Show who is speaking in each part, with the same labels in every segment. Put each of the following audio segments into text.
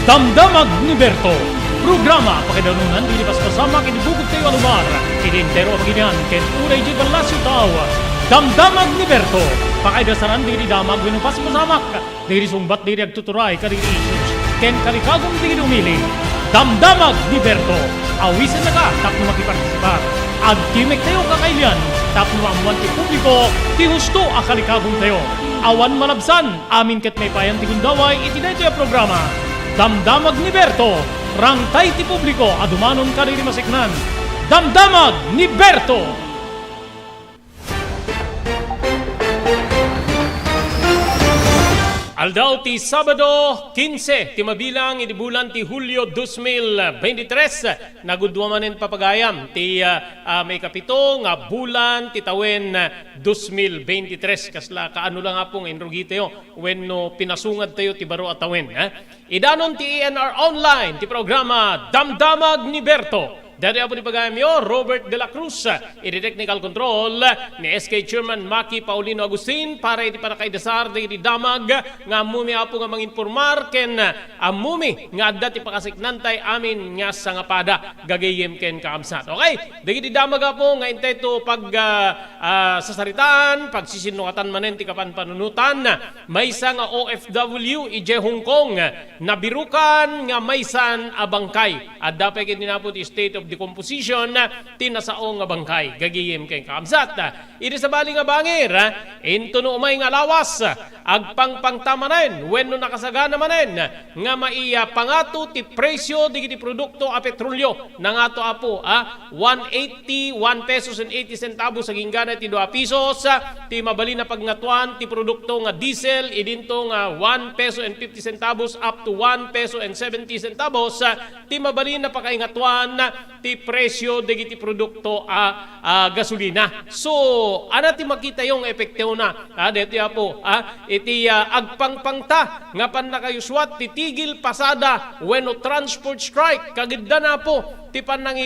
Speaker 1: Damdamag ni Berto. Programa pakidanunan dilipas pasama kinibugod kayo alumar. Idintero paginian ken uray di balasyo tao. Damdamag ni Berto. Pakaidasaran diri damag winupas pasamak. Diri sumbat diri agtuturay kadiri issues. Ken kalikagong diri umili. Damdamag ni Berto. Awisan na ka tapno makipartisipat. Agtimek tayo kakailian. Tapno maamuan ti publiko. Ti husto akalikagong tayo. Awan malabsan. Amin ket may payan ti gundaway. Itinay tayo programa. Damdamag ni Berto. Rangtay ti publiko. Adumanon ka rin masiknan. Damdamag ni Berto. Aldaw ti Sabado 15 ti mabilang iti bulan ti Hulyo 2023 nagudwa manen papagayam ti may kapito nga bulan ti tawen 2023 kasla kaano lang apong enrugiteo wenno pinasungad tayo ti baro at tawen idanon ti ENR online ti programa Damdamag ni Berto. Dari po ni Pagayamyo, Robert De La Cruz, iti technical control ni SK Chairman Maki Paulino Agustin para iti panakaidasar di damag nga amumi apo nga manginformar ken amumi nga adda ti pakasiknantay amin nga sangapada gagayem ken kaamsat. Okay, dagiti damag apo nga inteto pag sasaritaan, pagsisinukatan manen ti kapanpanunutan, maysa nga OFW ije Hong Kong nabirukan nga maysan abangkay. Adda pa ken dinapo ti state of decomposition tinasao nga bangkay gagiyem kay kaamsat iti sabali nga bangir into no umay nga lawas agpangpangtamanen wenno nakasagana manen nga maiya pangato ti presyo digiti produkto a petrolyo nangato apo 181 pesos and 80 centavos saging gana ti 2 pesos ti mabali na pagngatuan ti produkto nga diesel idinto nga 1 peso and 50 centavos up to 1 peso and 70 centavos ti mabali na pakaingatuan ti presyo digiti produkto gasolina. So, ana ti makita yung epektew na. Dito po, iti agpangpangta nga pan nakayuswat titigil pasada when transport strike kagidda na po ti pan nang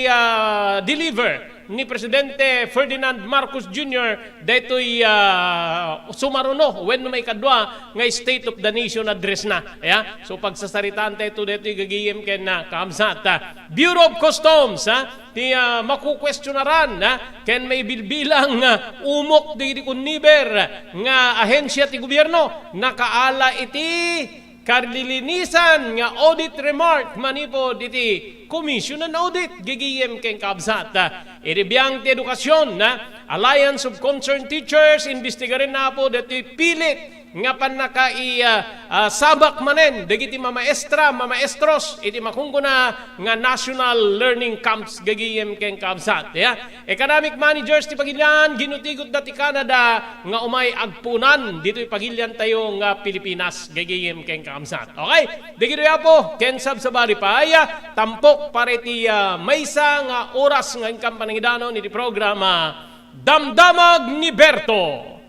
Speaker 1: deliver ni Presidente Ferdinand Marcos Jr. daytoy sumaruno when may kadwa nga State of the Nation address na. So pagsasaritaan tayo daytoy gagiyem ken na kaamsat. Bureau of Customs ti makukwestiyonaran ken may bilbilang umok di kunniber nga ahensya ti gobyerno nakaala iti karlilinisan nga audit remark manipo diti Commission on Audit gigiyem ken kabsat iribiyang ti edukasyon Alliance of Concerned Teachers investigarin na po dati pilit nga pan sabak manen dagiti mamaestros iti makungkuna nga national learning camps gagiyem ken kabsat economic managers ti pagilyan ginutigot dati Canada nga umay agpunan dito'y pagilyan tayo nga Pilipinas gagiyem ken kabsat. Okay, dagito po ken sabsabali pa tampok pareti maysa nga oras nga ingkam panangidanon iti programa Damdamag ni Berto.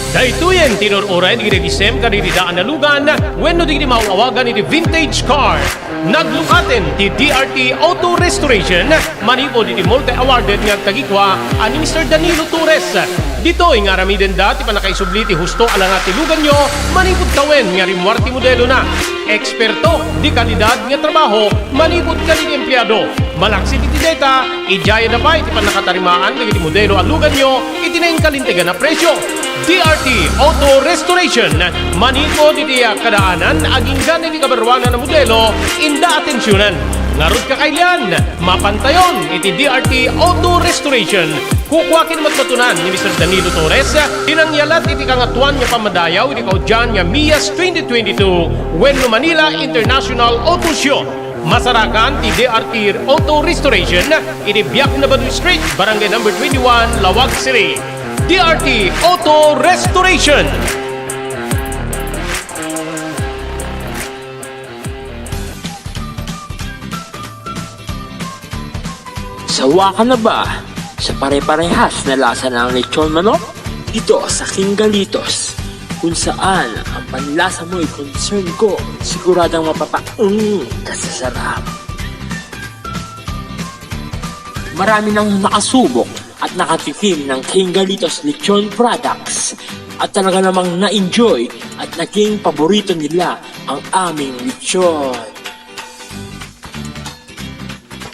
Speaker 1: Daytoyen tinor-oray di revisem kadiri daan na lugan wenno di mauawagan iti vintage car. Naglukaten ti DRT Auto Restoration manipo di multi-awarded nga tagikwa ani Mr. Danilo Torres. Dito nga ramiden dati panakaisubli ti husto alang ati lugan nyo manipod tawen nga rimwarti modelo na. Eksperto di kalidad nga trabaho manipod kalin empleyado. Malaksi ti data ijaya na pa iti panakatarimaan ng iti modelo alugan nyo itinayin kalintigan na presyo. DRT Auto Restoration manipod iti kadaanan aging ganin ni kabarwanan na modelo inda atensyonan. Ngarod kakailan, mapantayon iti DRT Auto Restoration. Kukwakin magmatunan ni Mr. Danilo Torres, tinangyalat iti kangatuan nga pamadayaw iti kaudyan nga MIAS 2022 Wenno Manila International Auto Show. Masarakan ti DRT Auto Restoration iti Biak na Baduy Street, Barangay number 21, Lawag City. DRT Auto Restoration.
Speaker 2: Sawa ka na ba sa pare-parehas na lasa ng lechon manok? Dito sa King Galitos, kung saan ang panlasa mo ay concern ko, siguradang kasasarap. Marami nang nakasubok at nakatikim ng King Galitos Lechon products at talaga namang na-enjoy at naging paborito nila ang aming lechon.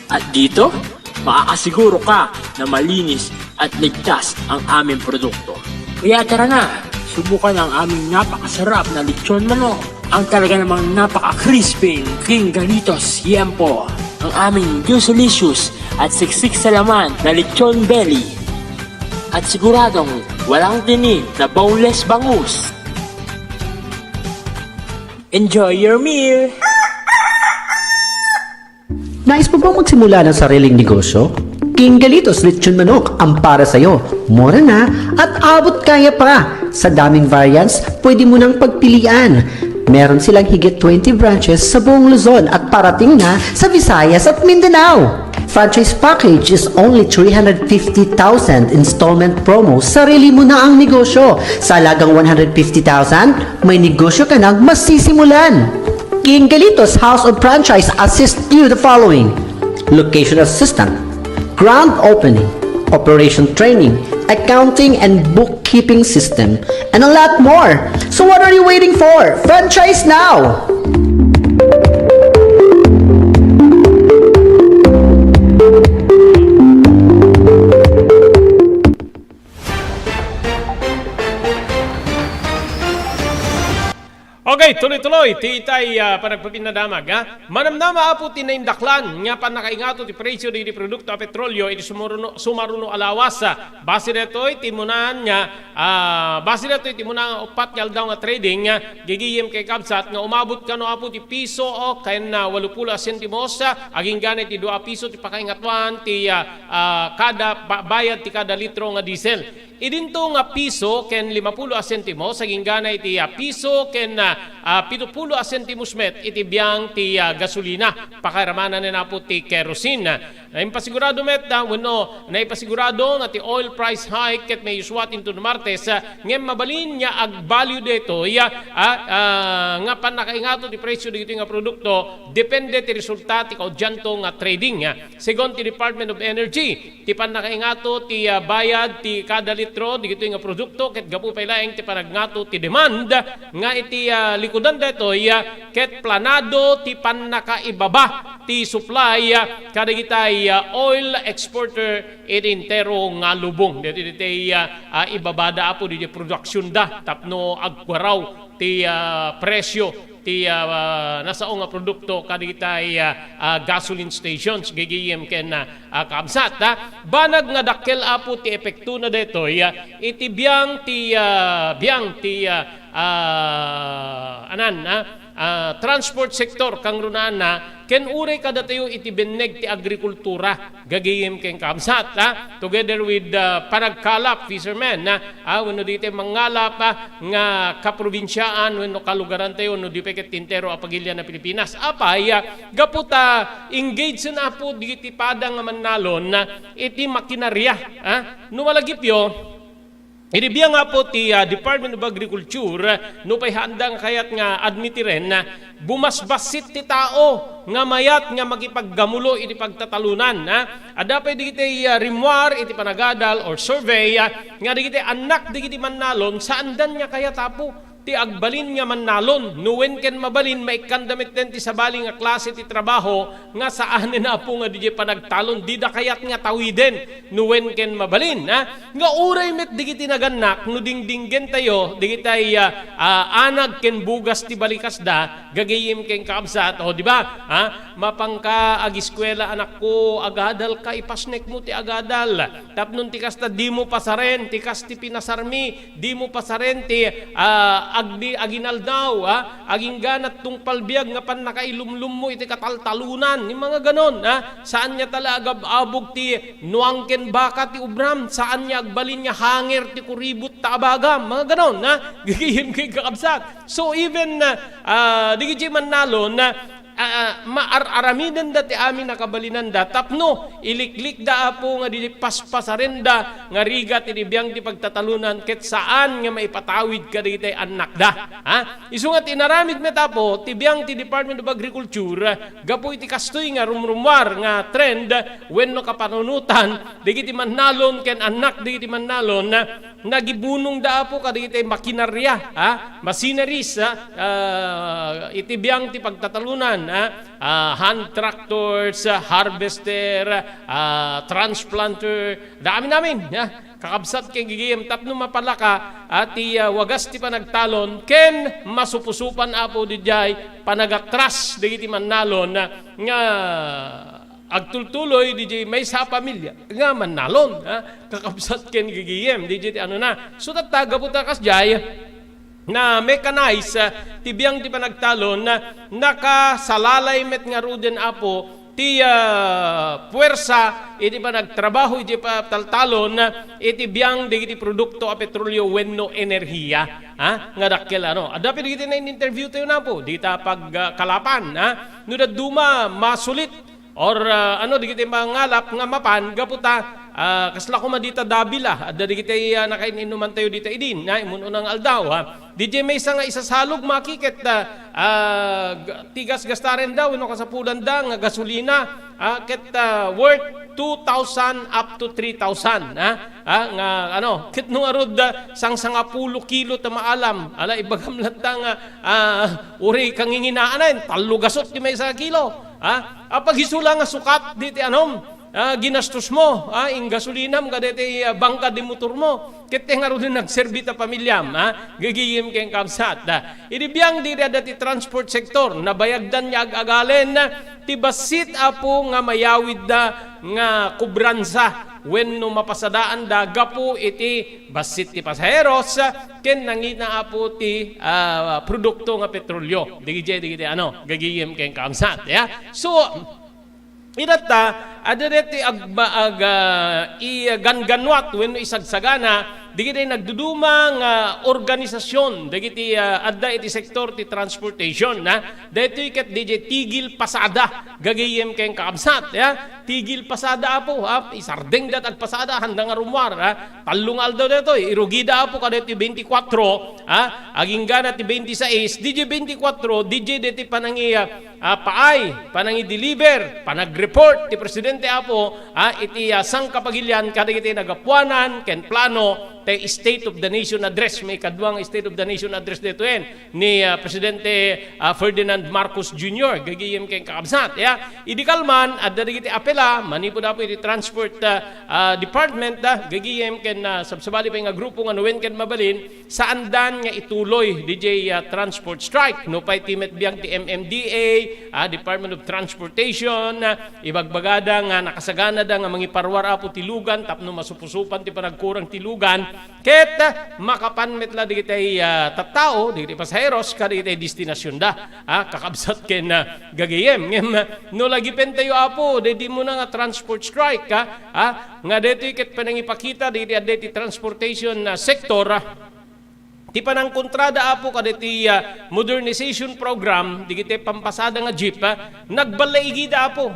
Speaker 2: At dito, makakasiguro ka na malinis at ligtas ang aming produkto. Kaya tara na, subukan ang aming napakasarap na lechon manok. Ang talaga namang napaka-crispy King Galitos Yempo. Ang aming juicelicious at siksik sa laman na lechon belly. At siguradong walang tinig na boneless bangus. Enjoy your meal!
Speaker 3: Nais mo bang magsimula ng sariling negosyo? King Galitos Lechon Manok ang para sa'yo. Mura na at abot kaya pa. Sa daming variants, pwede mo nang pagpilian. Meron silang higit 20 branches sa buong Luzon at parating na sa Visayas at Mindanao. Franchise package is only 350,000 installment promo. Sarili mo na ang negosyo. Sa halagang 150,000, may negosyo ka nang masisimulan. King Galitos House of Franchise assist you the following: location assistant, grand opening, operation training, accounting and bookkeeping system, and a lot more. So what are you waiting for? Franchise now!
Speaker 1: Okay, tuloy-tuloy, titay panagpapinadamag, ha? Manamnama apo tinaindaklan, nga pa nakaingato ti presyo di produkto a petrolyo, iti sumaruno alawas, base deto'y timunan nga, base deto'y timunan upat yal daw nga trading, gigiyem kay Kabsat, nga umabot ka no apo ti piso o kayan na 80 sentimos, aging ganit ti 2 piso ti pakaingatwan, ti kada bayad ti kada litro nga diesel. Idinto nga piso ken 50 sentimos saging ganay ti piso ken 70 sentimos met iti biyang ti gasolina pakaramanan na po ti kerosene. Naipasigurado met wenno naipasigurado nga ti oil price hike ket may uswat into the Martes ngem mabalin nya ag value deto nga panakaingato ti presyo dito nga produkto depende ti resulta ti kaudyanto nga trading. Segon ti Department of Energy ti panakaingato ti bayad ti kada litro dito nga produkto ket gapu pay laeng ti panagnato ti demand nga iti likudan deto ket planado ti panakaibaba ti supply kada gitay oil exporter iti entero nga lubong dito ibabada apo di production da tapno agwaraw ti presyo ti nasao nga produkto kadigitay gasoline stations gigiyem ken Kabsat banag nga dakkel apo ti epekto na detoy iti biyang ti transport sector kang runan na ken uray kada tayo iti beneg ti agrikultura gagayem ken Kabsat together with panagkalap fishermen wenno dite mangalap nga kaprobinsyaan wenno kalugaran tayo no di peket tintero a pagilya na Pilipinas apay gaputa engage na po digiti padang nga mannalon iti makinarya no malagipyo. Inibiyang nga po ti Department of Agriculture no pay handang kayat nga admitiren na bumasbasit ti tao nga mayat nga magipaggamulo iti pagtatalunan. Adapay digiti rimwar iti panagadal or survey nga digiti anak digiti mannalon saan dan nya kaya tapo ti agbalin nga mannalon nuwen ken mabalin maikandamit den ti sabali nga klase ti trabaho nga saan na po nga DJ panagtalon di da kayat nga tawiden nuwen ken mabalin nga uray met digiti naganak no dingdinggen tayo digitay anag ken bugas ti balikas da gagayem ken Kabsat o di ba mapangka agiskwela anak ko agadal ka ipasnek mo ti agadal tapnon ti kasta di mo pasaren ti kasti pinasarmi di mo pasaren ti aginaldaw aging ganat tung palbiag nga pan nakailumlum mo iti kataltalunan ni mga ganon saan niya talaga abog ti nuangken baka ti ubram saan niya agbalin niya hanger ti kuribot ta abagam mga ganon gigihim kay Kabsat so even digiti mannalon maararaminan da ti amin nakabalinan da tapno iliklik da apo nga di paspasarin da nga riga ti biyang ti pagtatalunan ket saan nga maipatawid ka di anak da. Isu nga tinaramid metapo ti biyang ti Department of Agriculture gapo iti kastoy nga rumrumwar nga trend wenno kapanunutan digiti mannalon ken anak digiti mannalon nagibunong da apo kadagiti makinarya, machineries, iti biyang ti pagtatalunan, hand tractors, harvester, transplanter, dami namin, kakabsat kay gigiyem tapno mapalaka at wagas ti panagtalon ken masupusupan apo dijay panagatras digiti mannalon nga agtultuloy DJ may sa pamilya nga mannalon kakabsat ken gigiyem DJ ano na so taga po takas jay na mechanize tibiyang ti panagtalon na nakasalalay met nga ruden apo ti puwersa iti panagtrabaho iti taltalon iti biyang digiti produkto a petrolyo wenno enerhiya nga dakkel ano adapi digiti na interview tayo na po dita pagkalapan no duma masulit or digiti mangalap nga mapan gaputa kasla ko madita dabila adda digiti nakainuman tayo dita idin imun unang aldaw DJ may nga isasalog makiket tigas gastaren daw no kasapulan da nga gasolina ket worth 2,000 up to 3,000 nga ket no arod sang 10 kilo ta maalam ala ibagam lata nga uri kanginginaanan tallo gasot ti may 1 kilo pag hisula nga sukat diti ginastos mo ing gasolinam kadete bangka di motor mo ket nga ron nagserbi ta pamilyam gagiyem ken kamsat idi biyang di dati transport sector nabayagdan niya agalen ti basit apo nga mayawid da nga kubransa wenno mapasadaan da gapo iti basit ti pasaheros ken nangita apo ti produkto nga petrolyo digiti gagiyem ken kamsat so idata adareti ganganwat wenno isagsagana digiti nagdudumang organisasyon digiti adda iti sektor ti transportation daytoy ket DJ tigil pasada gagayem ken kaabsat tigil pasada apo isardeng dat ag pasada handa nga rumwar tallong aldaw daytoy irugida apo kadeti 24 aging gana ti 26 DJ 24 DJ deti panangi panangi deliver panag-report ti presidente apo iti sang kapagilyan kadagiti nagapuanan ken plano tay State of the Nation Address may kadwang State of the Nation Address dito ni Presidente Ferdinand Marcos Jr. gagiyem ken kakabsat idikalman adda digiti apela manipod apo iti transport department gagiyem ken sabsabali pa nga grupo nga nuwen ken mabalin saan dan nga ituloy DJ transport strike no pay timet biyang ti MMDA Department of Transportation ibagbagada nga nakasagana da nga mangiparwar apo tilugan tapno masupusupan ti panagkurang tilugan ket makapanmetla digitay tattao digitay pasaheros kadigitay destinasyon da kakabsat ken gagayem no lagi pentayo apo dedi mo na nga transport strike nga deti ket panangipakita digitay transportation sector ti panang kontrada apo kaditi modernization program digiti pampasada nga jeep nagbalay da apo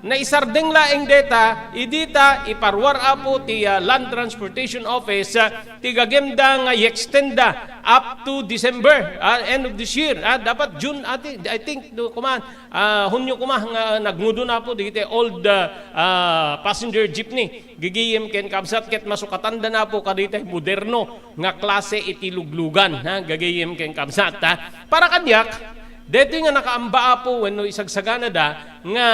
Speaker 1: na isardeng laeng data idita iparwar apo ti Land Transportation Office ti gagemda nga i-extenda up to December end of this year dapat June I think Hunyo nga nagmudo na po digiti old passenger jeepney gigiyem ken kabsat ket masukatanda na po kaditi moderno nga klase iti luglugan gagayem ken kabsat para kanyak dito nga nakaamba po wenno isagsagana da nga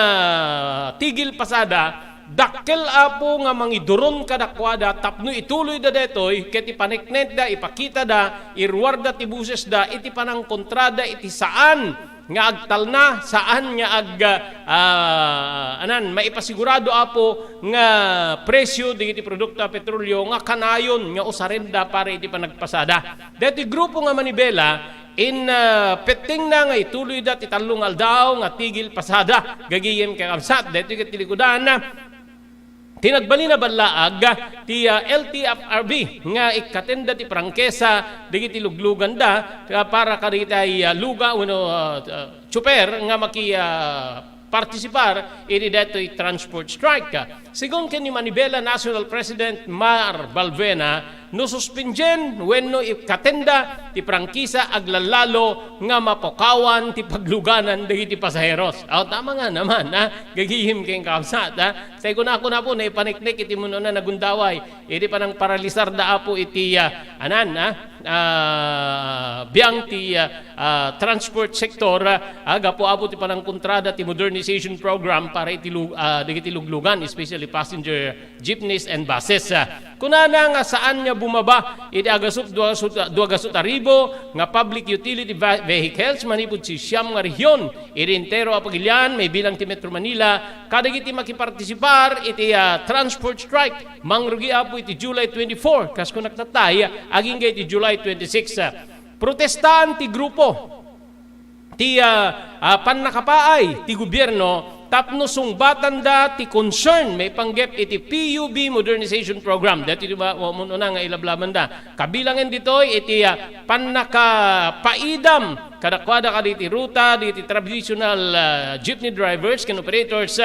Speaker 1: tigil pasada dakkel apo nga mangiduron kadakwada tapno ituloy da detoy ket ipaneknet da ipakita da irwarda ti buses da iti panang kontrada iti saan nga agtalna saan nga maipasigurado apo nga presyo digiti produkto petrolyo nga kanayon nga usarenda para iti panagpasada detoy grupo nga manibela petting na nga ituloy dat italong aldaw nga tigil pasada gagiyem kay kamsat dito ket tilikudan Tinagbali na balaag ti LTFRB nga ikatenda ti prangkesa digiti luglugan da para kaditay luga chuper nga maki participar iti detoy transport strike. Sigon ken ni Manibela National President Mar Balvena no suspendyen wenno ikatenda ti prangkisa aglalalo nga mapokawan ti pagluganan dagiti pasaheros. Tama nga naman gagihim keng kapsat Say ko na po na ipaniknik iti muno na nagundaway iti panang paralisar da apo iti biyang ti transport sector agapo apo ti panang kontrada ti modernization program para iti digiti luglugan, especially passenger jeepneys and buses. Kunana nga saan nga bumaba iti agasut 2,000 nga public utility vehicles manipud si siyam nga rehiyon iti entero apagilyan may bilang ti Metro Manila kadagiti makipartisipar iti transport strike mangrugi apo iti July 24 kas kun nagtatay aging iti July 26. Protestan ti grupo ti pannakapaay ti gobyerno tapno sungbatan da ti concern may panggep iti PUB modernization program dati diba muno na nga ilablaman da kabilangan ditoy iti pannakapaidam kadakwada kaditi ruta diti traditional jeepney drivers ken operators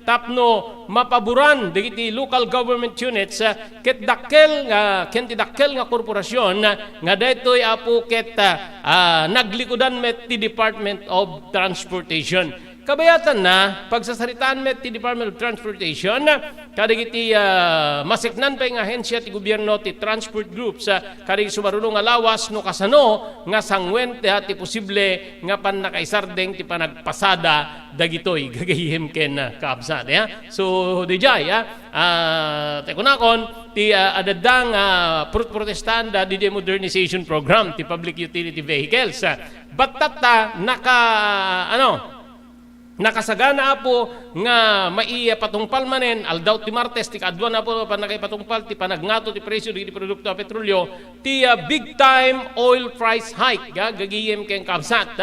Speaker 1: tapno mapaboran diti local government units ket dakkel nga korporasyon nga daytoy apo ket naglikudan met ti Department of Transportation. Kabayatan na, pagsasaritaan met ti Department of Transportation, kadagiti masiknan pa yung ahensya ti gobyerno ti transport groups, kadagiti sumarunong nga lawas no kasano nga sangwen ti posible nga panakaisardeng ti panagpasada dagitoy gagayim ken kaabsat. So, dijay, tekunakon, ti adadang protestan da di modernization program ti public utility vehicles. Batat nakasagana po nga maiya patungpal manen aldaw ti Martes ti kadwa na po panakay patungpal ti panagnato ti presyo di produkto a petrolyo ti big time oil price hike gagiyem ken kapsat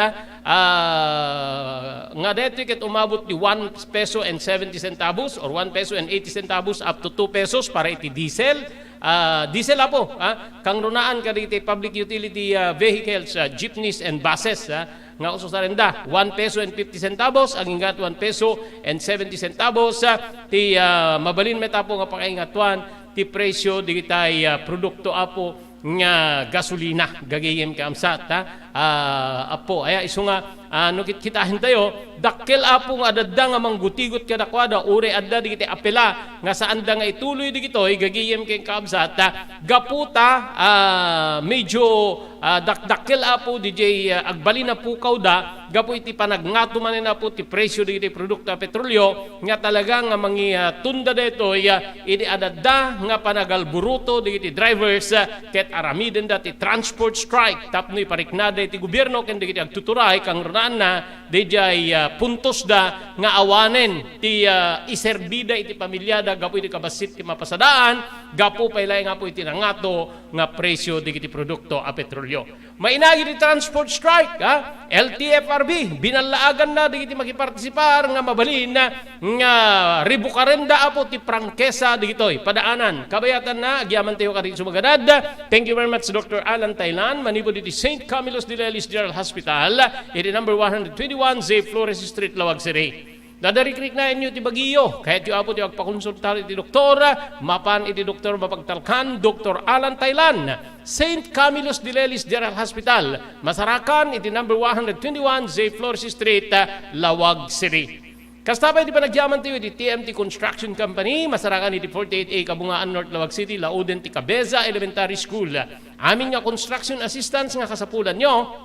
Speaker 1: nga dito ket umabot di 1 peso and 70 centavos or 1 peso and 80 centavos up to 2 pesos para iti diesel. Diesel apo kang runaan kaditi public utility vehicles, jeepneys and buses nga ususarenda 1 peso and 50 centavos ang ingat 1 peso and 70 centavos ti mabalin metapo nga pakaingatuan ti presyo digitay produkto apo nga gasolina gagayem kaamsat apo aya isu nga no kitahin tayo dakkel apo nga adda nga manggutigot kadakwada ure adda digiti apela nga saan da nga ituloy digitoy gagayem ken kaamsat gaputa medyo dakkel apo DJ agbalina pukaw da gapo iti panagnato manen apo ti presyo digiti produkto a petrolyo nga talaga nga mangi tunda detoy idi adda nga panagalburuto digiti drivers ket aramiden da ti transport strike tapno ipariknada iti gobyerno ken digiti agtuturay kang na DJ puntos da nga awanen ti iserbida iti pamilyada gapo iti kabasit ti mapasadaan gapo pailay nga po iti nangato nga presyo digiti produkto a petrolyo. Mainagi ti transport strike LTFRB binalaagan na digiti makipartisipar nga mabalin nga ribukarenda apo ti prangkesa digitoy padaanan kabayatan na agyaman tayo kadito sumaganad. Thank you very much Dr. Alan Tailan manipod iti St. Camillus de Lelis General Hospital iti number 121 Z Flores Street, Lawag City. Dadarikrik na inyo ti Baguio, kahit yung apo ti agpakonsultar iti doktor, mapan iti doktor mapagtalkan, Dr. Alan Tailan, St. Camillus de Lelis General Hospital, Masarakan iti number 121 Z Flores Street, Lawag City. Kastabay di pa nagyaman tayo di TMT Construction Company, Masarakan iti 48A Kabungaan North Lawag City, Lauden ti Cabeza Elementary School. Amin nga construction assistance nga kasapulan nyo,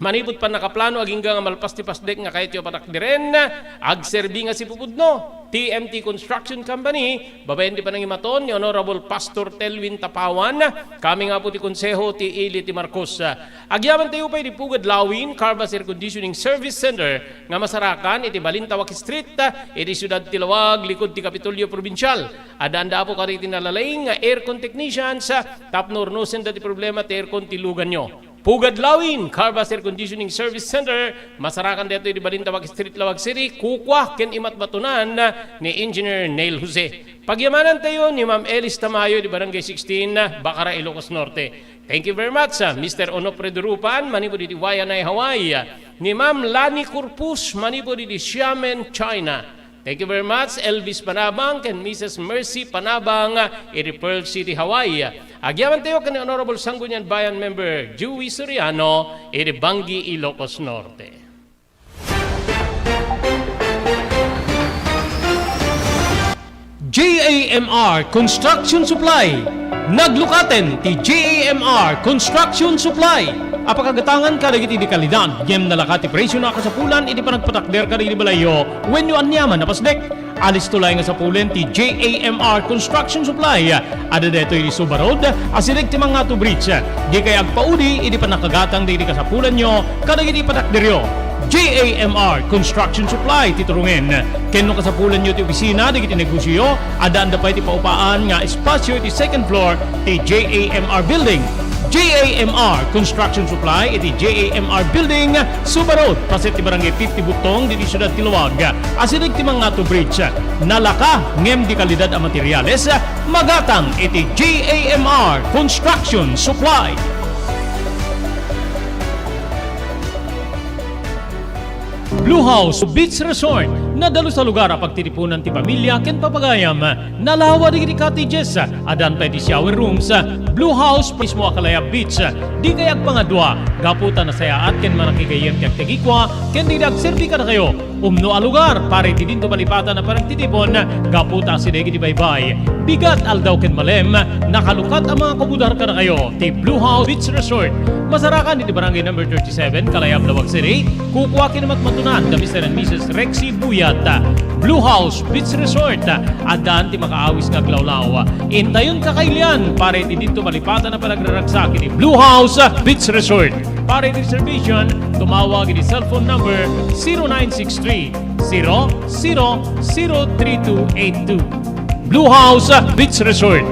Speaker 1: manipod pa nakaplano aging nga malpas ti pasdek nga kahit yung patakdiren agserbi nga si pupudno TMT Construction Company babayan di pa nang imaton ni Honorable Pastor Telwin Tapawan kami nga po ti konseho ti Ili ti Marcos agyaman tayo pa di Pugad Lawin Carvas Air Conditioning Service Center nga Masarakan iti Balintawak Street iti Siyudad ti Lawag likod ti Kapitolyo Provincial adanda po kariti nalalay nga aircon technicians tapno urnusen dati problema ti aircon ti lugan nyo Pugad Lawin, Carbas Air Conditioning Service Center, masarakan dito di Balintawak Street, Lawag City, kukwa ken imat batunan ni Engineer Neil Jose. Pagyamanan tayo ni Ma'am Elis Tamayo di Barangay 16, Bacara, Ilocos Norte. Thank you very much, Mr. Onofre Durupan, manipo di Wayanay, Hawaii. Ni Ma'am Lani Corpus, manipo di Xiamen, China. Thank you very much, Elvis Panabang and Mrs. Mercy Panabang, Pearl City, Hawaii. Agyaman tayo kan Honorable Sangguniang Bayan Member Joey Soriano, Bangi, Ilocos Norte. JAMR Construction Supply. Naglukaten ti JAMR Construction Supply. Apakagatangan ka dagiti di kalidad, gem nalakati presyo na kasapulan, iti panagpatakder ka di balayo, when you anyaman napasdek. Alis tulay nga sapulen ti JAMR Construction Supply. Ada deto iti Suba Road, asilig ti mga to bridge. Di kay agpaudi, iti panakagatang di kasapulan nyo, kadagiti patakderyo. JAMR Construction Supply titurungen. Kenno kasapulan nyo ti opisina, di kiti negosyo, adaan da pa iti paupaan nga espasyo iti second floor ti JAMR Building. JAMR Construction Supply iti JAMR Building, Suba Road, paset ti Barangay 50 Butong, di Siyudad Tiluwag. Asilig ti mga to bridge, nalaka ngem di kalidad a materyales, magatang iti JAMR Construction Supply. Blue House Beach Resort, nadalo sa lugar a pagtitipunan ti pamilya ken papagayam, nalawa di cottages, adan pa ti shower rooms. Blue House mismo akalaya beach, di kayag pangadwa, gaputan na sayaat ken manakikayem ti agtegikwa, ken di agserbi ka na kayo. Umno a lugar, pare ti dinto malipatan na parang titipon, gaputa sidegi di baybay. Bigat aldaw ken malem, nakalukat ang mga kabudar ka na kayo. Ti Blue House Beach Resort, masarakan di Barangay number 37, Kalayab, Lawag City, kukuha kinamat matunan da Mr. and Mrs. Rexy Buyat. Blue House Beach Resort, adaan ti makaawis nga glawlaw. Intayon kakailian, pare ti dinto malipatan na panagraragsak ni Blue House Beach Resort. Para iti reservation, tumawag iti cellphone number 0963-003282. Blue House Beach Resort.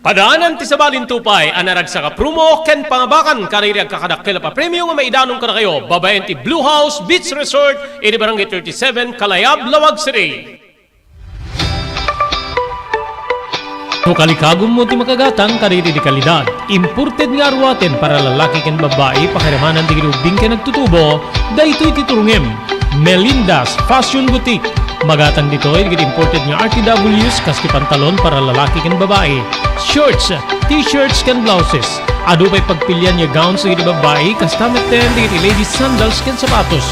Speaker 1: Padaanan ti sabalin tupay, anarag sa kaprumo, ken pangabakan, karirag kakadakkel pa premium nga maidanong ka na kayo, babayan ti Blue House Beach Resort, iti Barangay 37, Kalayab, Lawag City. Kalikagom mo ti makagatang kariri di kalidad. Imported nga arwaten para lalaki ken babae, pakiramanan ti ginubing ken nagtutubo, daytoy ti turungem. Melinda's Fashion Boutique. Magatang dito ay imported nga RTWs kaski pantalon para lalaki ken babae. Shorts, t-shirts ken blouses. Ado pa'y pagpilian nga gowns sa babae, kastamit ten di ladies sandals ken sapatos.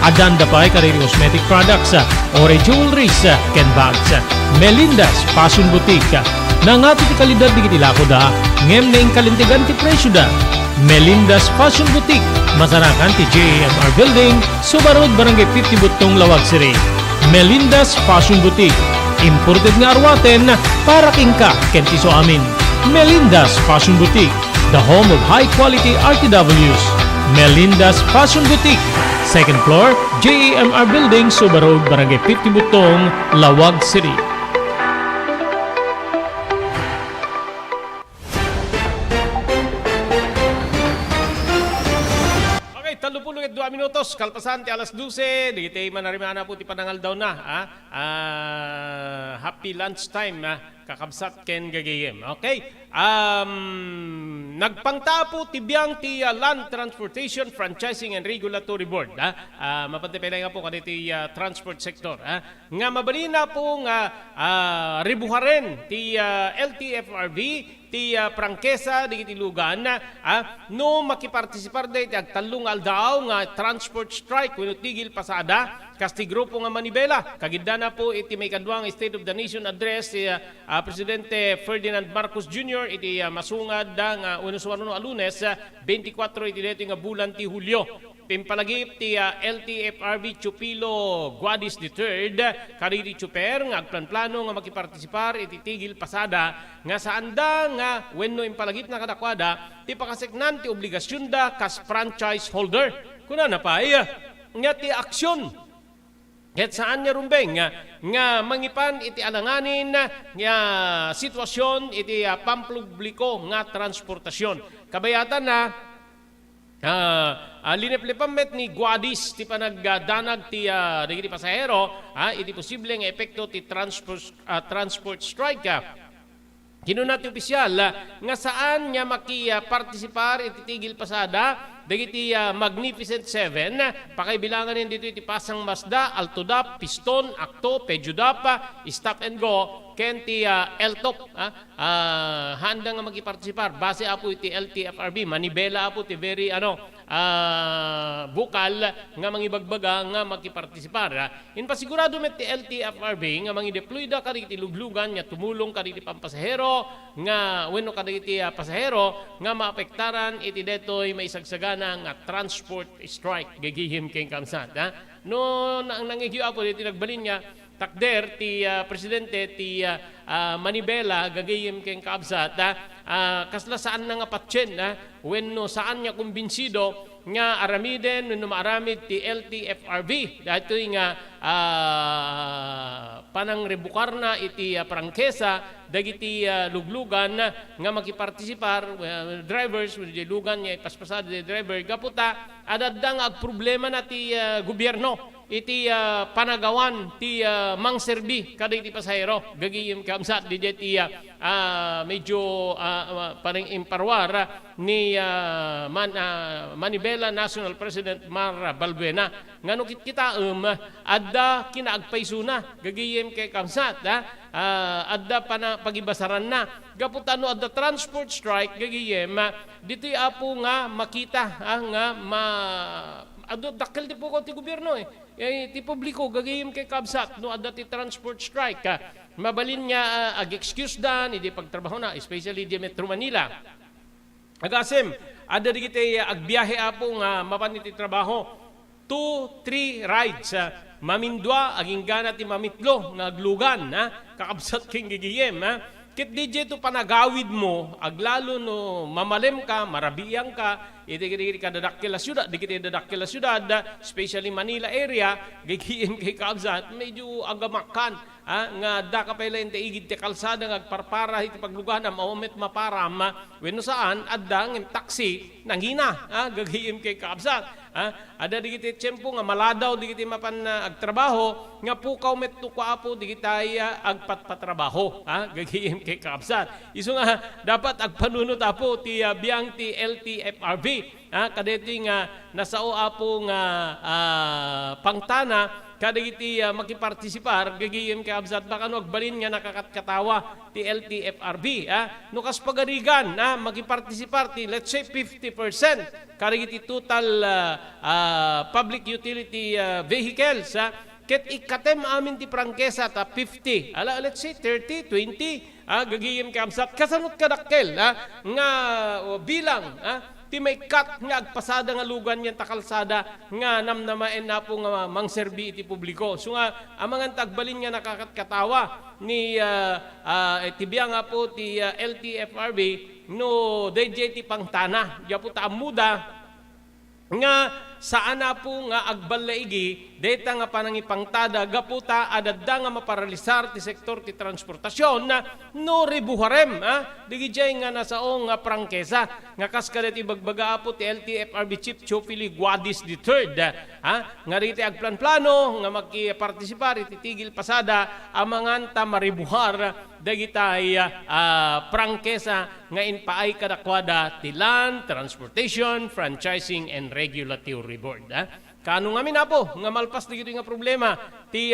Speaker 1: Adanda pa'y kariri cosmetic products, ore jewelries ken bags. Melinda's Fashion Boutique. Nangati ti kalidad di kiti lako da, ngem na kalintigan ti presyo da. Melinda's Fashion Boutique. Masarakan ti JAMR Building, Suba Road, Barangay 50 Butong, Lawag City. Melinda's Fashion Boutique. Imported nga arwaten para kingka kentiso amin. Melinda's Fashion Boutique, the home of high quality RTWs. Melinda's Fashion Boutique. Second floor, JAMR Building, Suba Road, Barangay 50 Butong, Lawag City. Okay, 2 minutos, kalpasan ti alas 12, di tayo manarimana po ti panangal daw na. Happy lunchtime, kakabsat ken gagayem. Okay? Nagpangtapo tibiyang ti Land Transportation Franchising and Regulatory Board. Mapantipelay nga po kaniti transport sector. Nga mabalina po nga ribuharen ti LTFRB, ti prangkesa di itilugan no makipartisipar day ti agtalong aldaw nga transport strike wenno tigil pasada kasti grupo nga Manibela. Kagidda na po iti may kadwang State of the Nation address si Presidente Ferdinand Marcos Jr. iti masungad nga unusuano a Lunes 24 iti deto nga bulan ti Hulyo. Pimpalagip ti LTFRB Chupilo Guadis III kariri chuper nga agplan-plano nga makipartisipar iti tigil pasada nga saanda nga wenno impalagip na kadakwada ti pakaseknan ti obligasyon da kas franchise holder. Kuna na pa nga ti aksyon Ket saan niya rumbeng nga mangipan iti alanganin nga sitwasyon iti pampubliko nga transportasyon. Kabayatan na linip-lipamet ni Guadis ti panagdanag ti dagiti pasahero iti posible nga epekto ti transport strike. Kinunat ti opisyal nga saan niya makipartisipar iti tigil pasada dagiti Magnificent Seven pakaibilangan din dito iti Pasang Mazda, Altodap, Piston, Acto, Peugeot, Stop and Go ken ti Eltop handa nga makipartisipar base apo iti LTFRB manibela apo ti very bukal nga mangibagbaga nga makipartisipar. In pasigurado met ti LTFRB nga mangideploy da kadagiti luglugan nga tumulong kadagiti pampasahero nga wenno kadagiti pasahero nga maapektaran iti detoy maisagsagana nga transport strike gagihim ken kamsat. No nangigyo apo iti nagbalin nga takder ti presidente ti Manibela gagayem ken kaabsat kasla saan na nga patyen wenno saan niya kumbinsido nga aramiden wenno maaramid ti LTFRB datoy nga panang rebukar na iti prangkesa dagiti luglugan nga makipartisipar drivers wenno lugan nga ipaspasada ti driver gaputa adadda nga ag problema na ti gobyerno iti panagawan ti mangserbi kada iti pasahero gagiyem kamsat di ti medyo parang imparwar ni Manibela National President Mar Balbuena ngano kita adda kinaagpaysuna gagiyem kay kamsat adda pagibasaran na gaputano adda transport strike gagiyem dito apo nga makita nga ado dakkel di po ko ti gobyerno ti publiko gagayim kay kabsat no adda ti transport strike mabalin niya ag-excuse dan idi pagtrabaho na especially di Metro Manila agasem adda digiti agbiyahe apo nga mapan iti trabaho 2-3 rides mamindwa aging gana ti mamitlo nga aglugan kakabsat king gigiyem kit DJ to panagawid mo aglalo no mamalem ka marabiyang ka iti kadadakkel la syudad dikiti dadakkel la syudad especially Manila area gigiyem kay kabsat medyo agamakan nga da ka pala iti igid ti kalsada nga agparpara iti paglugan maumet maparam wenno saan adda ng taxi nanghina gagiyem kay kabsat ada digiti tiyempo nga maladaw digiti mapan agtrabaho nga pukaw met to apo digitay agpatpatrabaho gagiyem kay kabsat isu nga dapat agpanunot apo ti biyang ti LTFRB kadeti nga nasao apo nga pangtana kadagiti makipartisipar gagiyem kay absat baka no agbalin nga nakakatkatawa ti LTFRB no kas pagarigan makipartisipar ti let's say 50% kadagiti total public utility vehicles ket ikatem amin ti prangkesa ta 50 let's say 30 20 gagiyem kay absat kasanot kadakkel nga bilang ti may cut nga agpasada nga lugan yan takalsada nga namnamaen na po nga mangserbi iti publiko. So nga, amangan tagbalin nga nakakatkatawa ni tibiyang nga po ti LTFRB no DJ ti pangtana. Diya po taamuda nga saan na po nga agbalaigi deta nga panangipangtada gaputa adadda nga maparalisar ti sektor ti transportasyon no ribuharem digijay nga nasaong nga prangkesa nga kaskadet ibagbaga po ti LTFRB Chief Chofili Guadis III nga riti agplan-plano nga magpartisipar iti tigil pasada amangan ta maribuhar dagitay prangkesa nga inpaay kadakwada ti Land Transportation Franchising and Regulatory Board. Kano nga minapo nga malpas digito nga problema ti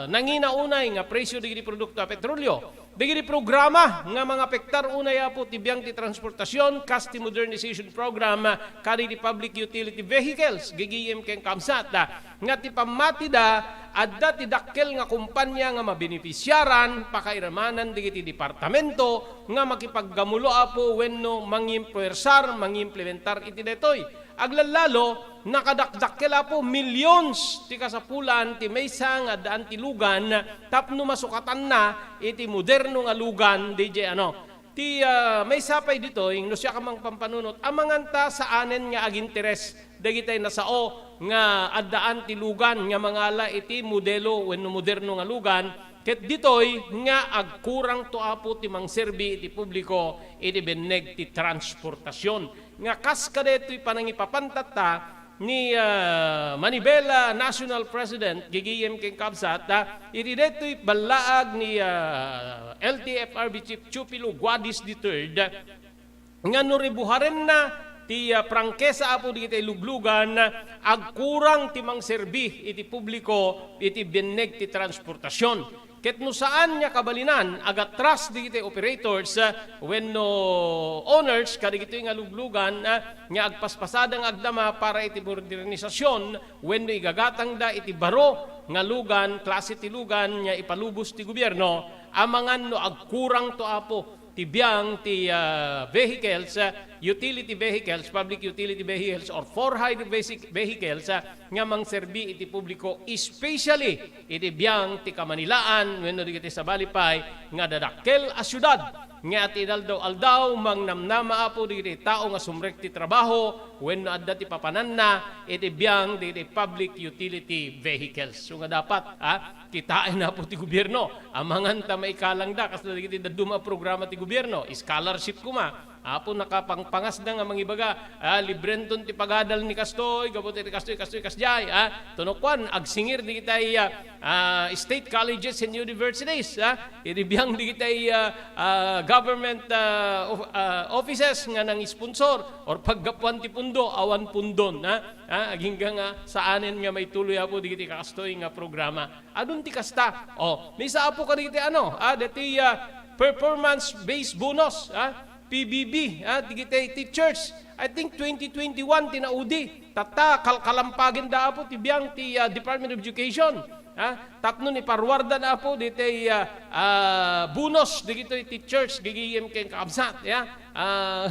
Speaker 1: nanginaunay nga presyo digiti produkto a petrolyo. Digiti programa nga mga pektar unay apo ti biyang ti transportasyon Casti Modernization Program kaditi public utility vehicles gigiyem ken kamsat nga ti pamatida adda ti dakkel nga kumpanya nga mabenepisyaran pakairamanan digiti departamento nga makipaggamulo apo wenno mangimpuersar mangimplementar iti detoy aglalalo nakadakdakkel po millions ti kasapulan ti maysa nga daan ti lugan tapno masukatan na iti moderno nga lugan DJ may sapay dito, yung no siya kamang pampanunot, amanganta sa anen nga ag interes, dagitay na sao nga addaan ti lugan, nga mangala iti modelo, wenno moderno nga lugan, ket ditoy nga agkurang to apo ti mangserbi iti publiko, iti beneg ti transportasyon. Nga kas kadeto'y panangipapantat ta, ni Manibela National President gigiyem king kabsat iti detoy balaag ni LTFRB Chief Chupilo Guadis III nga nuribuharen na ti prangkesa apo digiti luglugan agkurang ti mangserbi iti publiko iti beneg ti transportasyon. Ket no saan niya kabalinan, agatras digiti operators, wenno owners, kadigito nga luglugan, nga agpaspasadang agdama para iti modernisasyon, wenno igagatang da iti baro, nga lugan, klase ti lugan, nga ipalubos ti gobyerno, amangan no agkurang to apo, tibiyang ti vehicles, utility vehicles, public utility vehicles, or for-hire basic vehicles nga mangserbi iti publiko, especially iti biyang ti Kamanilaan, wenno digiti sa Balipay, nga dadakkel a syudad, nga ati aldaw mangnamnama apo digiti tao nga sumrek ti trabaho, wenno adda ti papananna, iti biyang digiti public utility vehicles. So nga dapat, kitain na po ti gobyerno. Amangan ta maikalang da, kasi digiti daduma programa ti gobyerno, scholarship kuma, apo nakapangpangas na nga mangibaga, librenton ti pagadal ni Kastoy, gabot ti Kastoy, kasjay, tunokwan, agsingir di kitay state colleges and universities, iribiyang di kitay government offices nga nang sponsor, or paggapuan ti pundo, awan pundon, aging nga saanin nga may tuloy apo di kitay Kastoy nga programa. Adun ti kasta, may sa apo ka di kitay dati performance-based bonus, PBB, digitay teachers. I think 2021 tinaudi. Tata kalampagin da apo ti biyang ti Department of Education. Tapno ni parwarda na apo ditay bonus digitoy teachers gigiyem ken kaabsat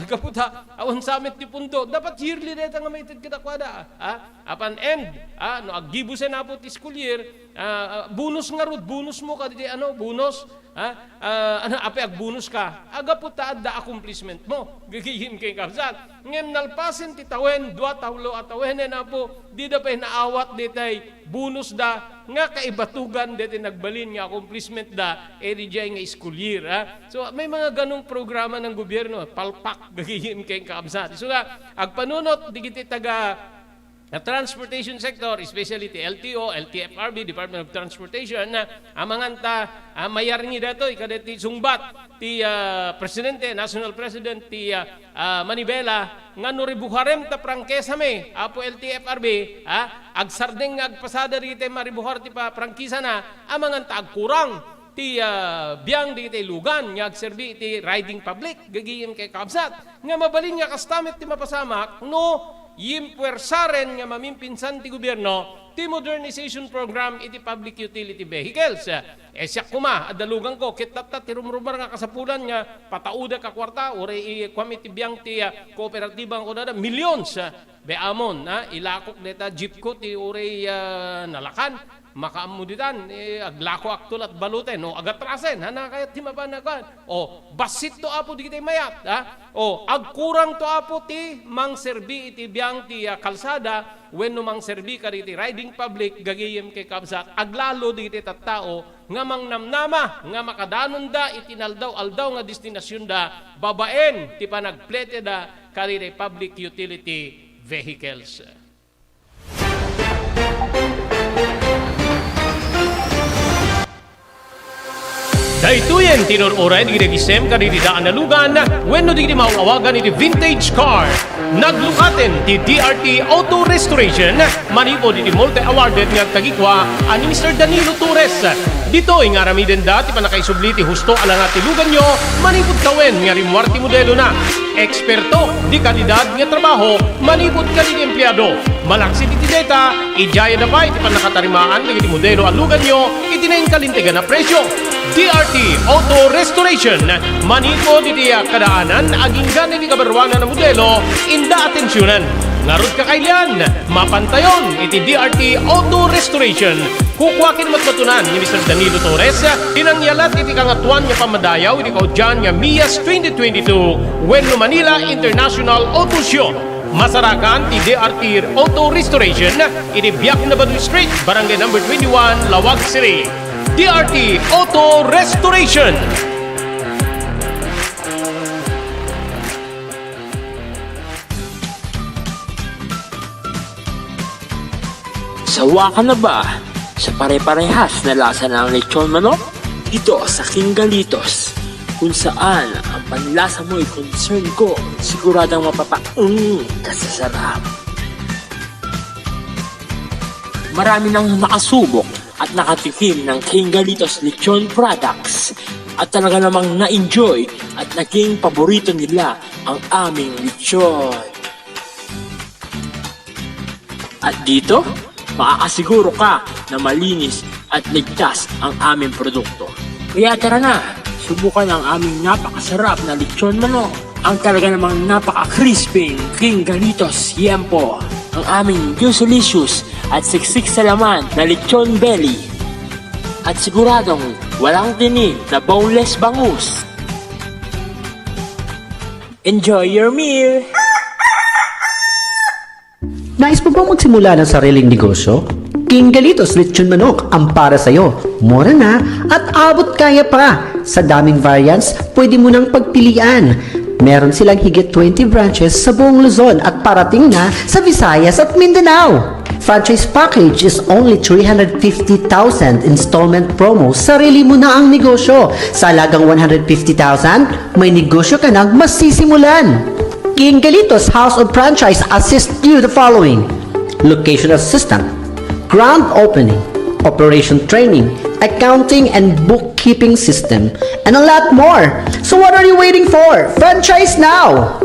Speaker 1: kaputa awan samit ti pundo dapat yearly deta nga maited kita kwada apan end no aggibusen na apo ti school year bonus nga rod bonus mo ka di bonus ape ag bonus ka aga puta adda accomplishment mo gigiyem ken kaabsat ngem nalpasen ti tawen dua tawlo atawenen apo di da pa naawat ditay bonus da nga kaibatugan dito nagbalin nga accomplishment da DJ nga school year. So may mga ganong programa ng gobyerno, palpak gagihim kay kaabsat. So agpanunot digiti taga transportation sector, especially ti LTO, LTFRB, Department of Transportation, amanganta mayarngi dato ikadeti sungbat ti presidente, national president ti Manibela nga nuribuharem ta prangkesa me apo LTFRB agsardeng agpasada rite maribuhar ti prangkisa na amanganta agkurang ti biyang di ti lugan nga agserbi ti riding public gagiyem kay kabsat nga mabalin nga kastamit ti mapasamak no yimpuersaren nga mamimpinsan ti gobyerno ti modernization program iti public utility vehicles. Siya kuma, adalugan ko, kitata ti rumrumar nga kasapulan nga patauda ka kwarta, uri kwamiti biyang ti kooperatibang ko na millions. Beamon, ilakok neta jeep ko ti uri nalakan, makaamuditan, aglako aktul at baluten, agatrasen, kaya timabanakan, basit to apo di kita mayat, agkurang to apo ti mangserbi iti biyang ti kalsada, wenno mangserbi ka iti riding public, gagiyem kay kabsat, aglalo di kita tattao, nga mangnamnama, nga makadanon da, itinaldaw-aldaw nga destinasyon da, babaen, ti panagplete da, karire public utility vehicles. Daytoyen tinururay di gisem kadididaan na lugan wenno di mauawagan iti vintage car. Naglukaten ti DRT Auto Restoration manipod iti multi-awarded nga tagikwa ani Mr. Danilo Torres. Dito nga ramiden dati panakaisubli ti husto ala nga ti lugan nyo manipod kawen nga rimwarti modelo na. Eksperto di kalidad nga trabaho manipod ka di empleyado. Malaksi ti data ijaya na pa iti panakatarimaan iti modelo ang lugan nyo itinayin kalintigan na presyo. DRT Auto Restoration manipod iti kadaanan aging ganin ni kabarwanan na modelo inda atensyonan. ngarod kakailan, mapantayon, iti DRT Auto Restoration. Kukwakin matmatunan ni Mr. Danilo Torres, tinangyalat iti kangatuan nga pamadayaw, iti kaudyan nga MIAS 2022, Wenlo Manila International Auto Show. Masarakan ti DRT Auto Restoration, iti Biak na Baduy Street, Barangay number 21, Lawag City. DRT Auto Restoration.
Speaker 2: Sawa ka na ba sa pare-parehas na lasa ng lechon manok? Dito sa King Galitos, kung saan ang panlasa mo ay concern ko, siguradang kasasarap. Marami nang nakasubok at nakatikim ng King Galitos lechon products at talaga namang na-enjoy at naging paborito nila ang aming lechon. At dito, makakasiguro ka na malinis at ligtas ang aming produkto. Kaya tara na, subukan ang aming napakasarap na lechon manok. Ang talaga namang napaka-crispy King Galitos Yempo. Ang aming juicelicious at siksik sa laman na lechon belly. At siguradong walang tinig na boneless bangus. Enjoy your meal!
Speaker 3: Nais mo bang magsimula ng sariling negosyo? King Galitos Lechon Manok ang para sa'yo. Mura na at abot kaya pa. Sa daming variants, pwede mo nang pagpilian. Meron silang higit 20 branches sa buong Luzon at parating na sa Visayas at Mindanao. Franchise package is only 350,000 installment promo. Sarili mo na ang negosyo. Sa halagang 150,000, may negosyo ka nang masisimulan. King Galitos House of Franchise assists you the following: location assistant, grand opening, operation training, accounting and bookkeeping system, and a lot more. So what are you waiting for? Franchise now!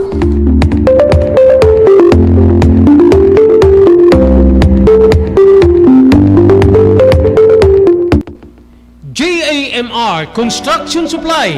Speaker 1: JAMR Construction Supply.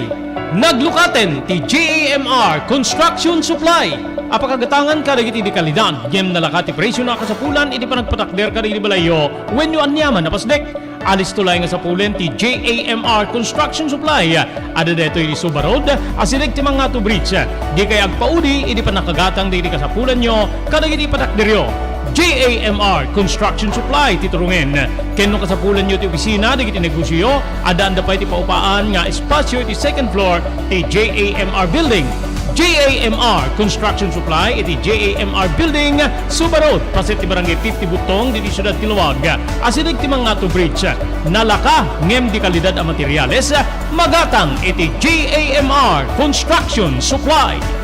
Speaker 1: Naglukaten ti JAMR Construction Supply. Apakagatangan ka rin iti kalidad. Yem nalakat ti presyo na kasapulan iti panagpatakder ka rin balayo. When you anyaman napasdek. Alis tulay nga sa pulen ti JAMR Construction Supply. Ada deto iti Subarod. Asilig ti mga to bridge. Di kay agpaudi iti panakagatang di iti kasapulan nyo. Kada iti patakderyo. JAMR Construction Supply titurungin. Kenno kasapulan nyo ti opisina di iti negosyo. Adaan da pa iti paupaan nga espasyo iti second floor ti JAMR Building. JAMR Construction Supply iti JAMR Building Subarod paset ti barangay 50 Butong diti Syudad Tiluwag. Asilig ti mga to bridge. Nalaka ngem di kalidad a materyales magatang iti JAMR Construction Supply.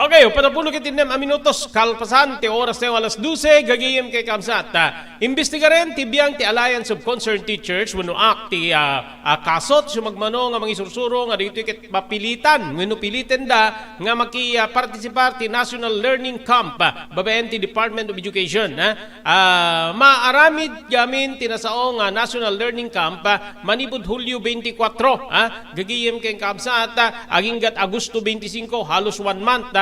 Speaker 1: Okay, patapulo kitinem a minutos kalpasan ti oras tayo alas 12 gagiyem kay Kamsat. Imbestiga rin ti biyang ti Alliance of Concerned Teachers wano ti kasot sumagmano nga mga isursuro nga dito ket mapilitan wano pilitin da nga maki-participar ti National Learning Camp babaen ti Department of Education. Maaramid gamin ti nasao nga National Learning Camp manipud Hulyo 24 gagiyem kay Kamsat aginggat Agosto 25 halos 1 month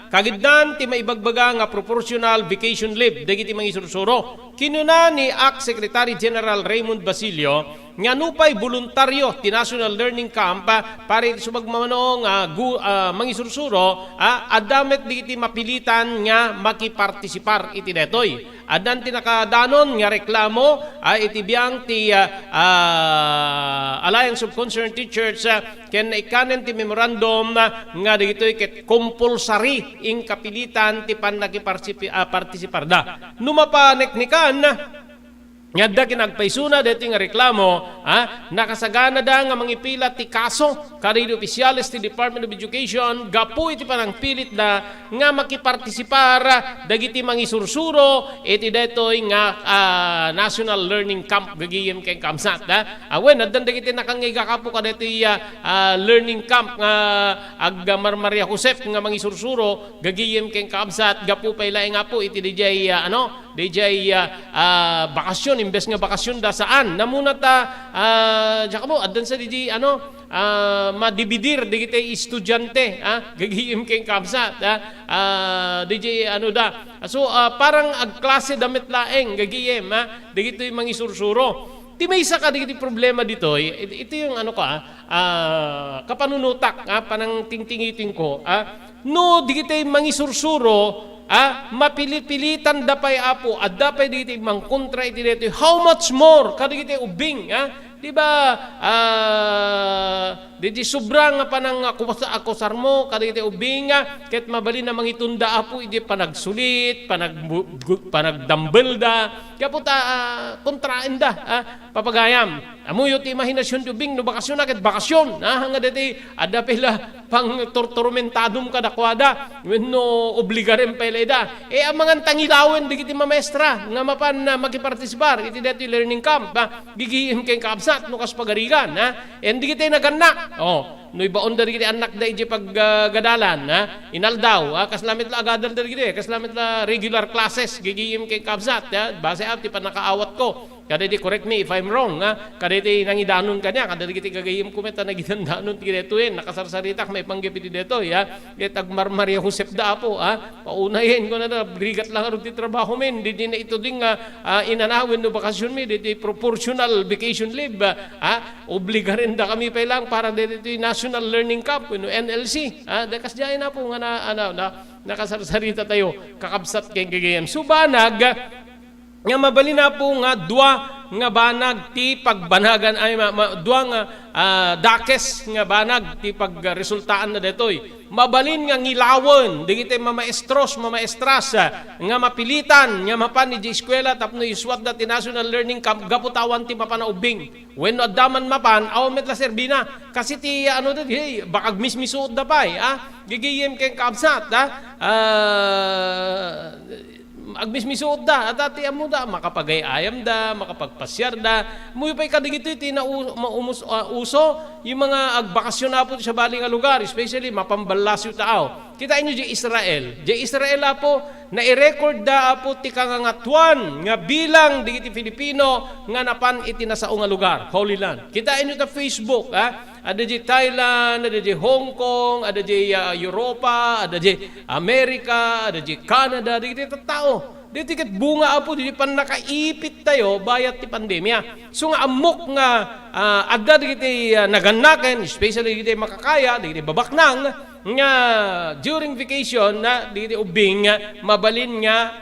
Speaker 1: kagidnan ti maibagbaga nga proportional vacation leave dagiti mga isursuro. Kinuna ni AC Secretary General Raymond Basilio nga nupay voluntaryo ti National Learning Camp para sumagmano nga mga isursuro adamet digiti mapilitan nga makipartisipar iti detoy. Adan ti nakadanon nga reklamo iti biyang ti Alliance of Concerned Teachers ken ikanen ti memorandum nga dagitoy ket compulsory ing kapilitan ti pan nakipartisipar da. Numapaneknikan nga da kinagpaisuna deti nga reklamo nakasagana da nga mangipila ti kaso kadto opisyales ti Department of Education gapu iti panang pilit da nga makipartisipar dagiti mangisursuro iti detoy nga National Learning Camp gagiyem kay Kamsat awen addan dagiti nakangiga kapu kadeti learning camp nga aggamar Maria Josep nga mangisursuro gagiyem kay Kamsat gapu pay laeng nga po iti DJ DJ bakasyon imbes nga bakasyon da saan. Namuna ta, diyan mo, adan sa di, madibidir, di kita estudyante, gagiyim kayong kapsat, di ano da. So, parang agklase damit laeng, gagiyim, di kita yung mga isursuro. Di may isa ka, di kita problema dito, ito yung kapanunutak, panang tingtingitin ko, no, di kita yung mga isursuro, mapilit-pilitan dapay apo at dapay dito mangkontra iti dito how much more kada kita ubing di ba di sobrang nga panang akusar mo kada kita ubing ket mabali na mangitunda apo iti panagsulit panagdambel da kaya po kontraen da papagayam amuyo ti imahinasyon ti ubing no bakasyon na ket bakasyon nga diti ada pila pang tormentadum kada kwada wenno obligarem pa ida ang mga tangilawen di kiti mamestra nga mapan makipartisipar iti dati learning camp gigihim kay kapsat no kas pagarigan and di kiti naganak no ibaon dari kiti anak da iti paggadalan inaldaw kaslamit la agadal dari kiti kaslamit la regular classes gigihim kay kapsat base ti panakaawat ko kada di correct me if I'm wrong kada di nangidanon kanya kada di kiti gagayim kumeta nagidandanon ti detoen nakasarsaritak may panggipiti deto tag Maria Josep da po paunahin ko na brigat lang aro ti trabaho men di na ito ding inanawin no bakasyon mi di proportional vacation leave obliga rin da kami pa lang para dito National Learning Camp no NLC dakas diay na po nga nakasarsarita tayo kakabsat kay gagayim subanag nga mabali na po nga dua nga banag ti pagbanagan ay dua nga dakes nga banag ti pagresultaan na detoy mabalin nga ngilawon di kiti mamaestras nga mapilitan nga mapan ni eskwela tapno iswat da ti National Learning Camp gaputawan ti mapanaubing wenno addaman mapan aw met la serbina kasi ti bakag mismisuod da pay gigiyem ken kapsat agmismisuod da at ati amo da makapagayayam da makapagpasyar da muy pay kadigito iti na uso yung mga agbakasyon na po sa bali nga lugar especially mapambalasyo tao kita inyo di Israel apo na i-record da apo ti kangangatuan nga bilang di iti Filipino nga napan iti nasao nga lugar Holy Land kita inyo ta Facebook ada di Thailand, ada di Hong Kong, ada di Europa, ada di Amerika, ada di Canada, di kita tao. Di tiket bunga apo di pan nakaipit tayo bayat ti pandemya. So nga amok nga adda di kita naganaken, especially di kita makakaya, di kita babaknang nga during vacation na di kita ubing mabalin nga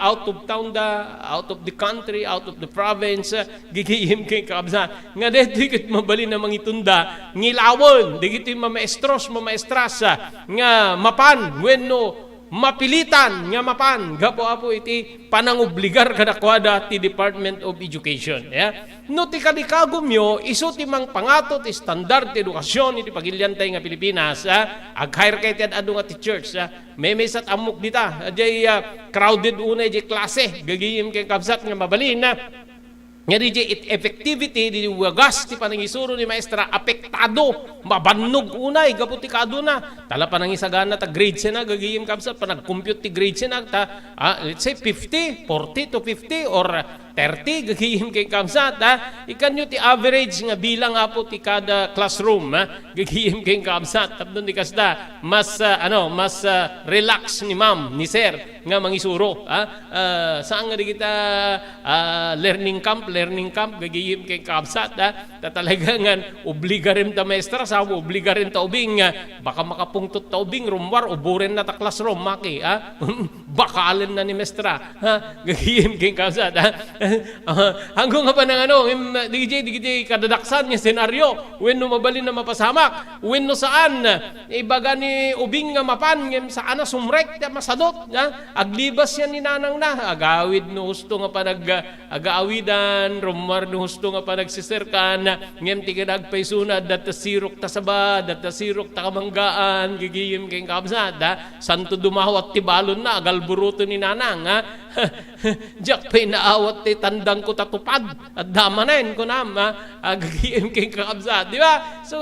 Speaker 1: out of town da, out of the country, out of the province, gigihim kay kabsa. Nga di kita mabalin na mangitunda, ngilawon, di kita mamaestras nga mapan wenno mapilitan nga mapan gapo-apo iti panangobligar kadakwada ti Department of Education no ti kadikagumyo iso ti mang pangato ti standard ti edukasyon iti pagiliantay nga Pilipinas ag-hire kay ti adu nga ti church may sat amok dita jay crowded una jay klase gagiyim kay kabsat nga mabalin nga di effectivity di wagas ti panangisuro ni maestra apektado mabannog unay gaputi kado na tala panangisagana ta grade na gagiyim kapsa panag-compute ti grade na let's say 50 40 to 50 or 30 gagiyim kay kamsat ikanyo ti average nga bilang apo ti kada classroom gagiyim kay kamsat tapno di kasda mas relax ni ma'am ni sir nga mangisuro saan nga di kita learning camp gagiyim kay kamsat talaga nga obliga rin ta maestra sa obliga rin ta ubing baka makapungtot ta ubing rumwar uburen na ta classroom maki bakalen na ni maestra gagiyim kay kamsat hanggang nga pa ng DJ kadadaksan niya senaryo wenno mabalin na mapasamak wenno saan ibaga ni ubing nga mapan saan na sumrek masadot aglibas yan ni nanang na agawid no husto nga panag agaawidan rumar no husto nga panagsisirkan ngem ti kadagpaysunad data sirok ta saba data sirok ta kamanggaan gigiyim kay kabsat santo dumawat ti balon na agalburuto ni nanang jak pay naawat ti tandang ko tatupad at damanen ko na agigiyim kay kabsat di ba so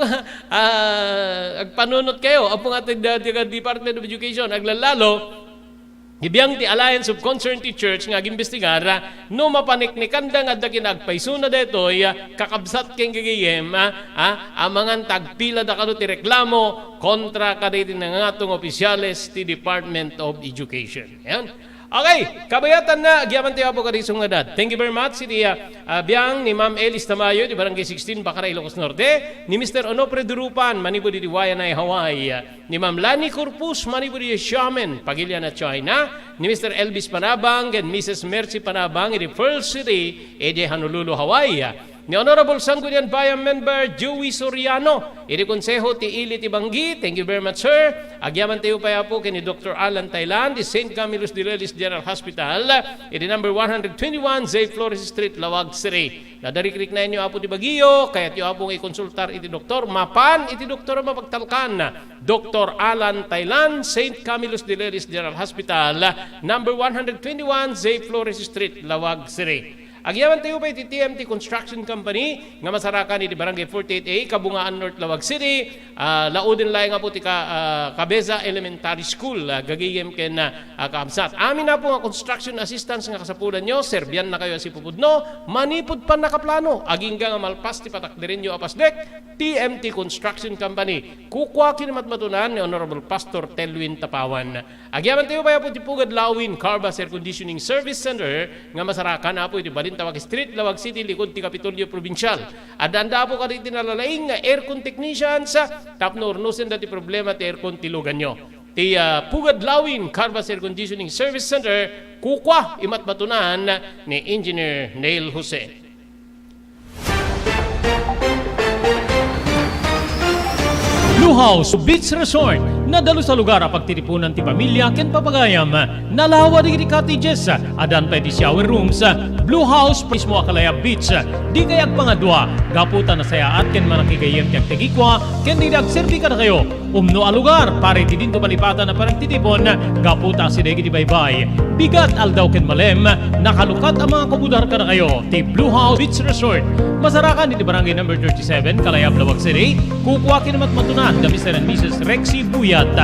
Speaker 1: agpanunot kayo apong ating Department of Education aglalalo Gibiyang ti Alliance of Concerned Teachers nga gimbestigar no mapaniknikan da nga kinagpaisuna detoy kakabsat ken gigiyem amangan tagpila da kano ti reklamo kontra kaditi nangatong opisyales ti Department of Education. Ayan. Okay, kabayatan na giyaman tayo po kadisong nga dad. Thank you very much. Siti biyang ni Ma'am Elis Tamayo di Barangay 16 Bakaray, Ilocos Norte, ni Mr. Onofre Durupan manipo di Wayanay, Hawaii, ni Ma'am Lani Corpus manipo di Xiamen, Pagilian at China, ni Mr. Elvis Panabang and Mrs. Mercy Panabang di Pearl City, di Honolulu, Hawaii. Ni Honorable Sangguniang Bayan Member Joey Soriano, iti Konseho ti Ili ti Banggi. Thank you very much, sir. Agyaman tayo pa po kini Dr. Alan Thailand, di St. Camillus de Lelis General Hospital, iti number 121 Zay Flores Street, Lawag City. Nadarikrik na inyo apo ti Baguio, kaya tiyo apong ikonsultar iti doktor. Mapan, iti doktor mapagtalkan. Dr. Alan Thailand, St. Camillus de Lelis General Hospital, number 121 Zay Flores Street, Lawag City. Agyaman tayo pa iti TMT Construction Company nga masarakan iti Barangay 48A, Kabungaan North, Lawag City. Laudin laing nga po ti Cabeza Elementary School, gagiyem ken kaamsat. Amin na po nga construction assistance nga kasapulan nyo, serbian na kayo si Pupudno, manipod pa nakaplano, agingga nga malpas ti patakdirin nyo apasdek, TMT Construction Company. Kukwa kinamatmatunan ni Honorable Pastor Telwin Tapawan. Agyaman tayo pa po ti Pugad Lawin Carbas Air Conditioning Service Center nga masarakan na po iti Balintawak Street, Lawag City, likod ti Kapitolyo Provincial. Adanda po ka rin tinalalaing nga aircon technicians tapno urnusin dati problema ti aircon tilugan nyo. Ti Pugad Lawin Carbas Air Conditioning Service Center, kukwa imatmatunan ni Engineer Neil Jose. Blue House Beach Resort, nadalo sa lugar a pagtitipunan ti pamilya ken papagayam, nalawa di cottages, adan pa di shower rooms. Blue House mismo Akalaya Beach, di kayag pangadwa, gaputan na sayaat ken manakigayem ti agtegikwa, ken di agserbi ka na kayo. Umno a lugar, pare ti dinto malipatan na parang titipon, gaputa si degi di baybay. Bigat aldaw ken malem, nakalukat ang mga kabudar ka na kayo. Ti Blue House Beach Resort, masarakan di Barangay number 37, Kalayab, Lawag City. Kukuha kinamatmatunan da Mr. and Mrs. Rexy Buyat.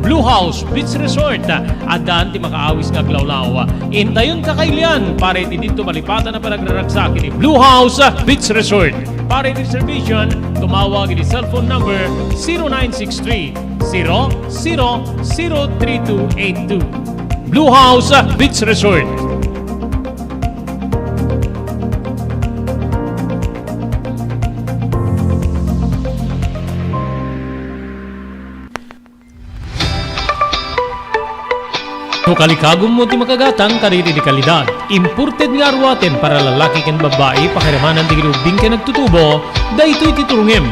Speaker 1: Blue House Beach Resort, adan ti makaawis nga glawlaw. Intayon kakailian, pare ti dito malipatan na panagraragsak ni Blue House Beach Resort. Pare reservation, tumawag ni cellphone number 0963 003282. Blue House Beach Resort. No kalikagom mo ti makagatang kariri di kalidad. Imported nga arwaten para lalaki ken babae pakiramanan di ginubing ken nagtutubo, daytoy titurungem.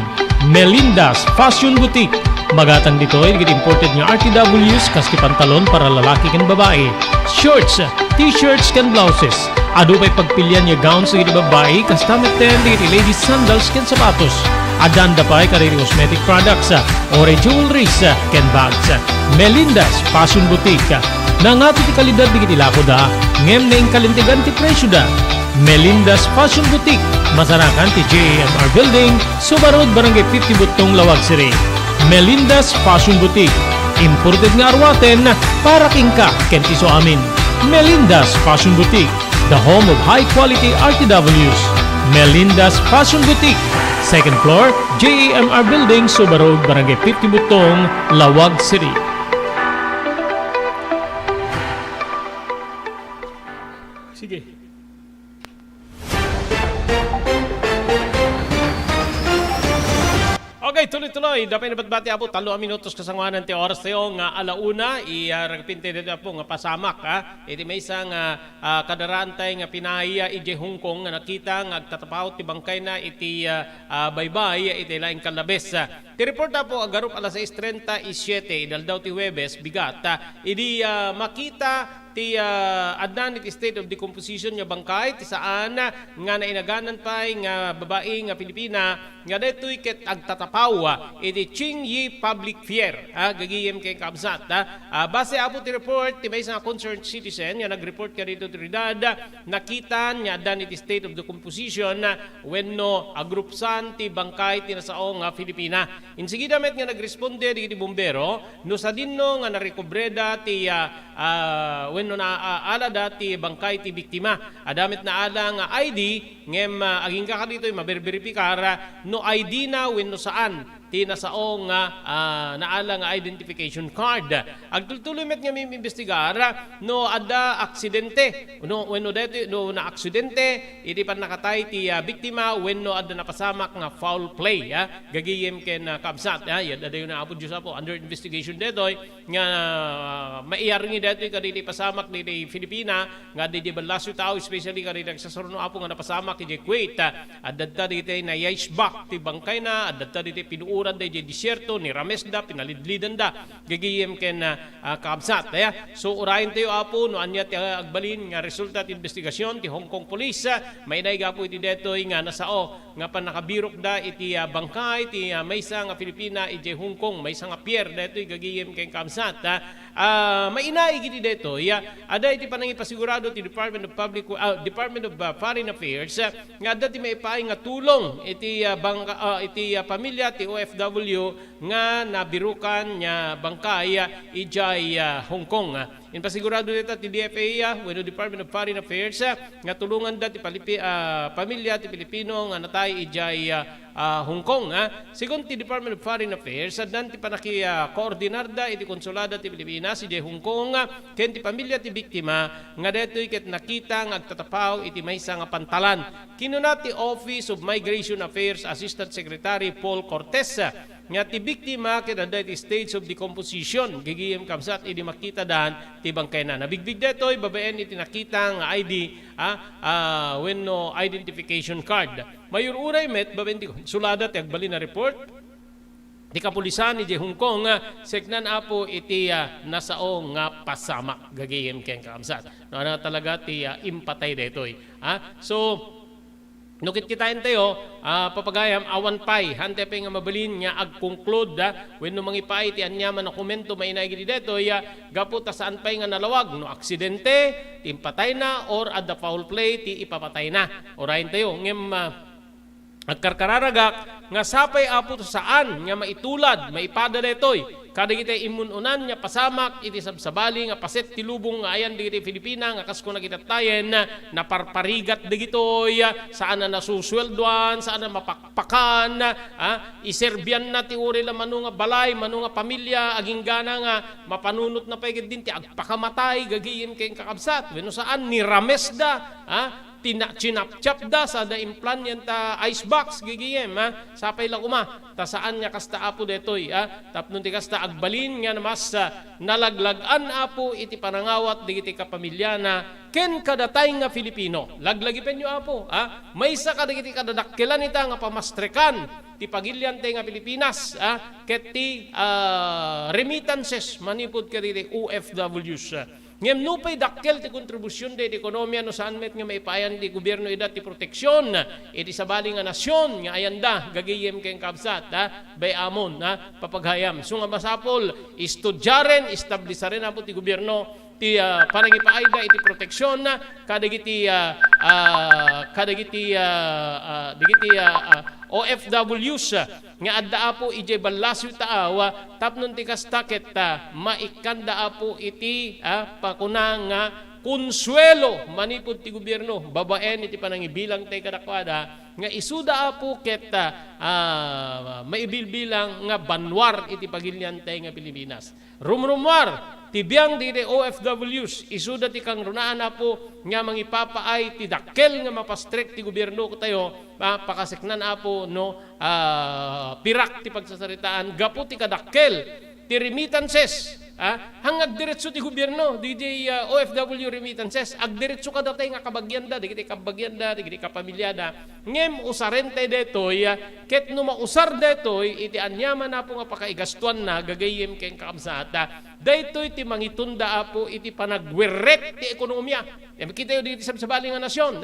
Speaker 1: Melinda's Fashion Boutique. Magatang dito ay imported nga RTWs kaski pantalon para lalaki ken babae. Shorts, t-shirts ken blouses. Ado pa'y pagpilian nga gowns sa babae kastameten di ladies sandals ken sapatos. Adanda pa'y kariri cosmetic products, ore jewelries ken bags. Melinda's Fashion Boutique. Nangato ti kalidad di kitilako da, ngem na ing kalintigan ti presyo da. Melinda's Fashion Boutique, masarakan ti JAMR Building, Subarod, Barangay 50 Butong, Lawag City. Melinda's Fashion Boutique, imported nga arwaten para kingka kenti so amin. Melinda's Fashion Boutique, the home of high-quality RTWs. Melinda's Fashion Boutique, second floor, JAMR Building, Subarod, Barangay 50 Butong, Lawag City. Sige. Okay, tuloy-tuloy. Dapat nabatbati po, 3 minutos kasangwanan ti oras tayo nga alauna. Ragpinte dito po nga pasamak. Iti may isang kadarantay nga pinahiya iti Hong Kong nga nakita nga agtatapaw ti bangkay na iti baybay iti laing kalabes. Ti report po agarup alas 6:37 idaldaw ti Huwebes bigat. Idi makita ti adnan iti state of decomposition nga bangkay ti saan nga nainaganan pay nga babae nga Pilipina nga detoy ket agtatapaw iti Qingyi Public Fair gagiyem kay kabsat. Base apo ti report ti may isang concerned citizen nga nagreport ka dito ti Ridad nakita nga adnan iti state of decomposition wenno agrupsan ti bangkay ti nasaong nga Pilipina. Insigida met nga nagresponde di bombero no sa dinno nga narekobreda ti wenno na ala dati bangkay ti biktima. Adamit na ala nga ID ngem aging ka dito maberberipikar no ID na wenno saan ti nasaong nga naala nga identification card. Agtultuloy met nga investigar no ada aksidente no wenno deti no na aksidente iti pan nakatay ti biktima wenno ada napasamak nga foul play gagiyem ken kabsat yad adayon na apo Diyos apo under investigation detoy nga maiaringi detoy kaditi pasamak diti Filipina nga di balasyo tao especially kaditi nagsasurno apo nga napasamak ti Kuwait adda diti na yaisbak ti bangkay na adda diti pinuuran da di disyerto ni Ramesda pinalidlidan da gagiyem ken kabsat so urayin tayo apo no anya ti agbalin nga resulta ti investigasyon ti Hong Kong Police may naigapo iti detoy nga nasao nga panakabirok da iti bangkay ti maysa nga Filipina iti Hong Kong maysa nga pier detoy gagiyem ken kabsat may inai giti detoy ada iti panangipasigurado ti Department of Foreign Affairs nga adda ti maipaay nga tulong iti iti pamilya ti OFW nga nabirukan nya bangkay ijay Hong Kong. Inpasigurado dito ti DFA wenno Department of Foreign Affairs nga tulungan da ti pamilya ti Pilipino nga natay ijay Hong Kong. Sigon ti Department of Foreign Affairs dan ti panaki koordinar da iti konsulada ti Pilipinas ijay Hong Kong ken ti pamilya ti biktima nga detoy ket nakita nga agtatapaw iti maysa nga pantalan. Kinuna ti Office of Migration Affairs Assistant Secretary Paul Cortez nga ti biktima ket adda iti stage of decomposition gigiyem kabsat idi makita dan ti bangkay na nabigbig detoy babaen iti nakita nga ID wenno identification card. Mayor uray met babaen ti sulada ti agbalin na report ti kapulisan iti Hong Kong seknan apo iti nasao nga pasamak gagiyem ken kabsat no ana talaga ti impatay detoy so nukit kitain tayo, papagayam, awan pay, hante pa nga mabalin nga ag-conclude, wenno mangipay ti anyaman na komento mainay gidi deto, gaputa saan pay nga nalawag, no aksidente, ti impatay na, or at the foul play, ti ipapatay na. Orayin tayo, ngem agkarkararagak, nga sapay apo saan, nga maitulad, maipada detoy, kada kita imununan nga pasamak iti sabsabali nga paset ti lubong nga ayan digiti Filipina nga kasko na kita tayen na parparigat digitoy saan na nasusweldoan saan na mapakpakan iserbian na ti uri la manu nga balay manu nga pamilya aging gana nga mapanunot na paigid din ti agpakamatay gagiyem kay kakabsat wenno saan ni Ramesda chinapchap da sa da implant yan ta icebox gigiyem sapay lang ta saan nga kasta apo detoy tapnon ti kasta agbalin nga namas nalaglagan apo iti panangawat digiti kapamilyana ken kadatay nga Filipino laglagipen nyo apo maysa kadagiti kadadakkelan ita nga pamastrekan ti pagilyan te nga Pilipinas ket ti remittances manipod kaditi OFWs ngem nupay dakkel ti kontribusyon de ekonomiya no saan met nga maipayan di gobyerno ida ti proteksyon iti sabali nga nasyon nga ayanda gagiyem ken kabsat bay amon papaghayam so nga masapol istudyaren establisaren apo ti gobyerno ti panangipaayda iti proteksyon kadagiti OFWs nga adda apo ije balasyo taaw tapnon ti kastaket maikanda apo iti pakuna nga konsuelo manipod ti gobyerno babaen iti panangibilang tay kadakwada nga isuda apo ket maibilbilang nga banwar iti pagilyan tay nga Pilipinas rumrumwar tibiyang di OFWs isuda ti kang runaan apo nga mangipapaay ti dakkel nga mapastrek ti gobyerno ko tayo pakaseknan apo no pirak ti pagsasaritaan gapu ti kadakkel ti remittances hangag diretso ti gobyerno DJ OFW remittances ag diretso ka datay nga kabagyanda digiti kapamilyada ngem usarente detoy ket no mausar detoy iti anyaman apo nga pakaigastuan na gagayem ken kaamsata daytoy ti mangitunda apo iti panagwerret ti ekonomiya kita yo diti sabsabali nga nasyon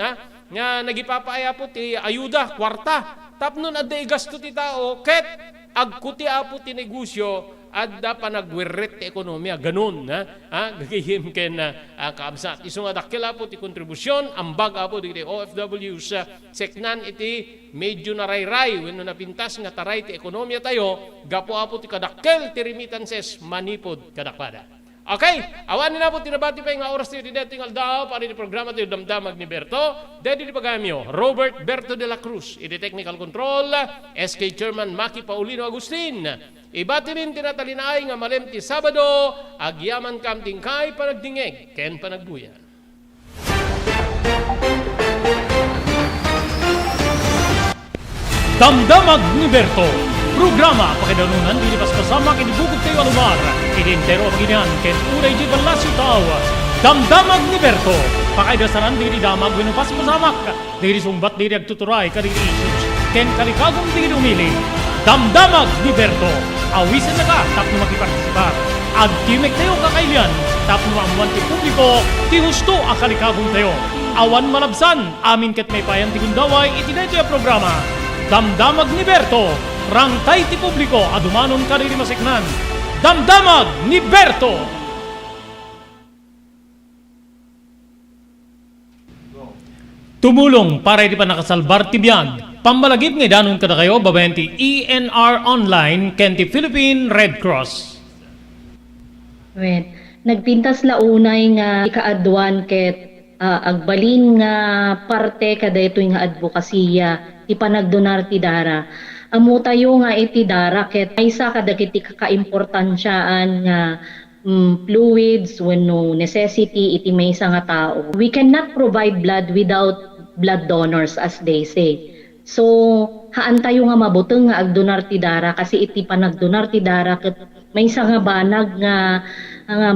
Speaker 1: nga nagipapaay apo ti ayuda kwarta tapnon adda igasto ti tao ket agkuti apo ti negosyo adda panagwerret ti ekonomiya ganun gagihim ken kaabsat isu nga dakkel apo ti kontribusyon ambag apo di OFWs seknan iti medyo narayray wenno napintas nga taray ti ekonomiya tayo gapo apo ti kadakkel ti remittances manipod kadakpada. Okay, awan na po tinabati pa yung oras tayo di dating aldaw para di programa tayo damdamag ni Berto. Dedi di pagamyo, Robert Berto de la Cruz, iti technical control, SK Chairman Maki Paulino Agustin. Ibati rin tinatalinaay nga malem ti Sabado, agyaman kam tingkay panagdingeg, ken panagbuyan. Damdamag ni Berto. Programa pakidanunan dilipas kasama kinibugod tayo alumar. Idintero ang ginyan ken unay di balasyo tao. Damdamag ni Berto. Pakaidasaran diri damag winupas pasamak. Diri sumbat diri agtuturay kadiri issues. Ken kalikagong diri umili. Damdamag ni Berto. Awisan na ka tapno makipartisipar. Agtimek tayo kakailan. Tapno amuan ti publiko. Ti husto a kalikagong tayo. Awan malabsan. Amin ket may payan ti gundaway itinay tayo programa. Damdamag ni Berto. Rangtay ti publiko adumanon kadiri masiknan. Damdamag ni Berto. Tumulong para iti panakasalbar ti biyag. Pambalagip nga danon kada kayo babayan ti ENR Online ken ti Philippine Red Cross.
Speaker 4: Well, nagpintas launay nga ikaadwan ket agbalin nga parte kada ito nga advokasya ti panagdonar ti dara. Amo tayo nga iti dara ket maysa kadagiti kakaimportansyaan nga fluids wenno necessity iti maysa nga tao. We cannot provide blood without blood donors as they say. So haan tayo nga mabuteng nga agdonar ti dara kasi iti panagdonar ti dara ket maysa nga banag nga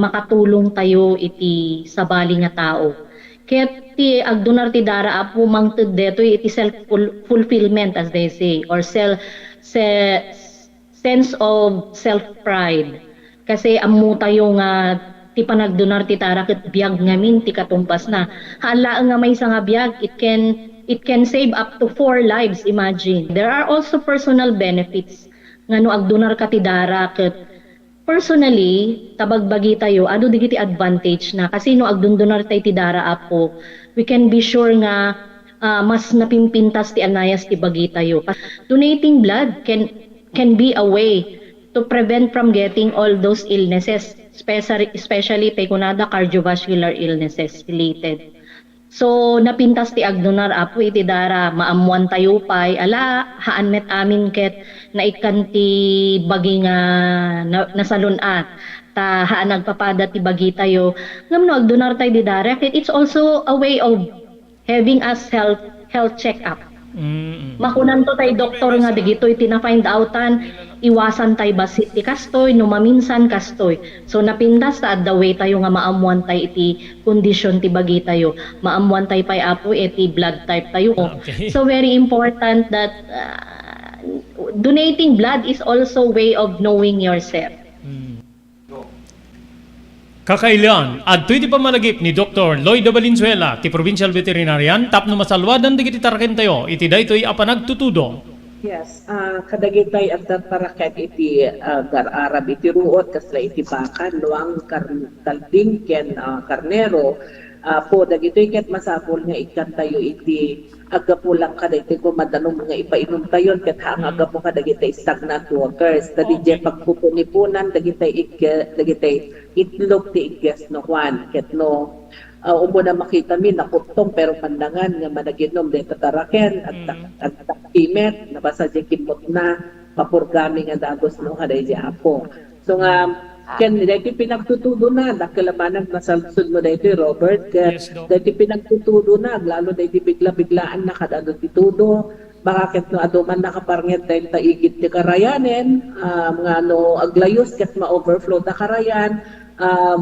Speaker 4: makatulong tayo iti sabali nga tao. Ket ti agdonar ti dara apo mangted deto iti self-fulfillment as they say or sense of self-pride. Kasi ammo tayo nga ti panagdonar ti dara ket biag ngamin ti katumpas na. Hala nga may nga biag it can save up to 4 lives, imagine. There are also personal benefits nga no agdonar ka ti dara ket personally, tabagbagi tayo, ano digiti advantage na kasi no agdundunar tayo ti dara apo, we can be sure nga mas napimpintas ti anayas ti bagi tayo. Donating blood can be a way to prevent from getting all those illnesses, especially tayo kunada cardiovascular illnesses related. So napintas ti agdonar apo iti dara maamuan tayo pay ala haan met amin ket naikan ti bagi nga nasalunat ta haan nagpapada ti bagi tayo ngam no agdonar tayo di dara ket it's also a way of having us health check up. Makunan to tayo doktor nga digitoy tina-find outan iwasan tayo basit ti kastoy no maminsan kastoy. So napindas ta the way tayo nga maamuan tayo iti kondisyon ti bagi tayo. Maamuan tayo pay apo iti blood type tayo.
Speaker 1: Okay.
Speaker 4: So very important that donating blood is also way of knowing yourself.
Speaker 1: Kakailan, adtoy ti pamalagip ni Dr. Lloyd Valenzuela, ti Provincial Veterinarian, tapno masalwadan digiti taraken tayo, iti daytoy apanagtutudo.
Speaker 5: Yes, kadagitay at taraket iti gar-arab iti ruot kasla iti bakan, luang kalding ken karnero, po dagitoy ket masapol nga ikan tayo iti agapulang kada iti kumadanong mga ipainom tayo ket hang agapo kadagitay stagnant waters tadi je pagpupunipunan dagitay itlog ti igges no Juan ket no umo na makita mi nakutong pero pandangan nga managinom de tataraken at takimet nabasa je kimot na papurgami nga dagos no kada iti apo so nga ken dati pinagtutudo na dakalamanag nasalsud mo dati Robert
Speaker 1: Yes,
Speaker 5: dati pinagtutudo na lalo dati bigla-biglaan na kadado titudo bakit no aduman nakaparnget dahil taigit ti karayanen mga no aglayos ket ma-overflow ta karayan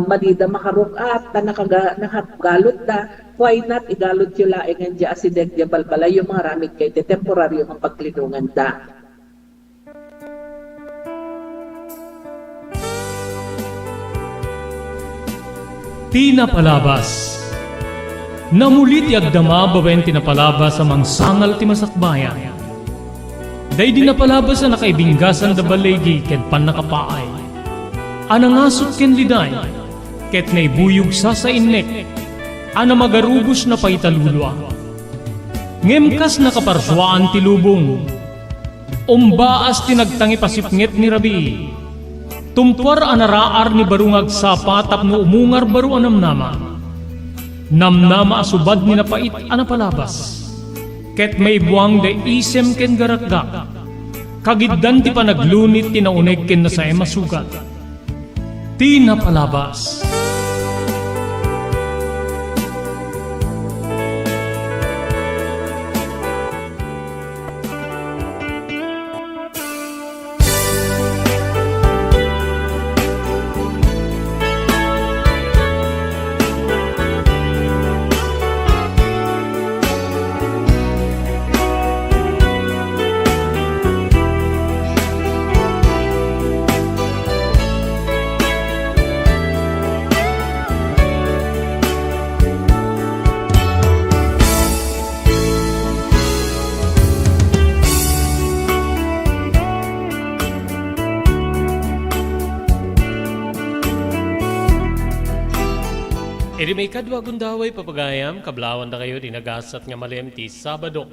Speaker 5: madida makarukat ta nakagalot da why not igalot yung laing nga di asideg di balbalay yung mga ramit kay ti temporaryo ang paglinungan da.
Speaker 1: Tinapalabas. Namulit yagdama babayan tinapalabas sa mangsangal ti masakbayan. Day di napalabas na nakaibinggasan da balegi ken pan nakapaay. Anangasot ken liday, ket naibuyog sa innek, ana magarubos na paitalulwa. Ngemkas na kaparswaan ti lubong, umbaas tinagtangi pasipnget ni Rabi. Tumpar anaraar ni barungag sapa tapno umungar baru anamnama. Namnama asubad ni napait anapalabas. Ket may buwang da isem ken garakgak. Kagiddan ti panaglunit tinauneg ken nasay masugat. Ti napalabas. Edi may kadwa gundaway papagayam, kablawan na kayo dinagasat nga malem ti Sabado,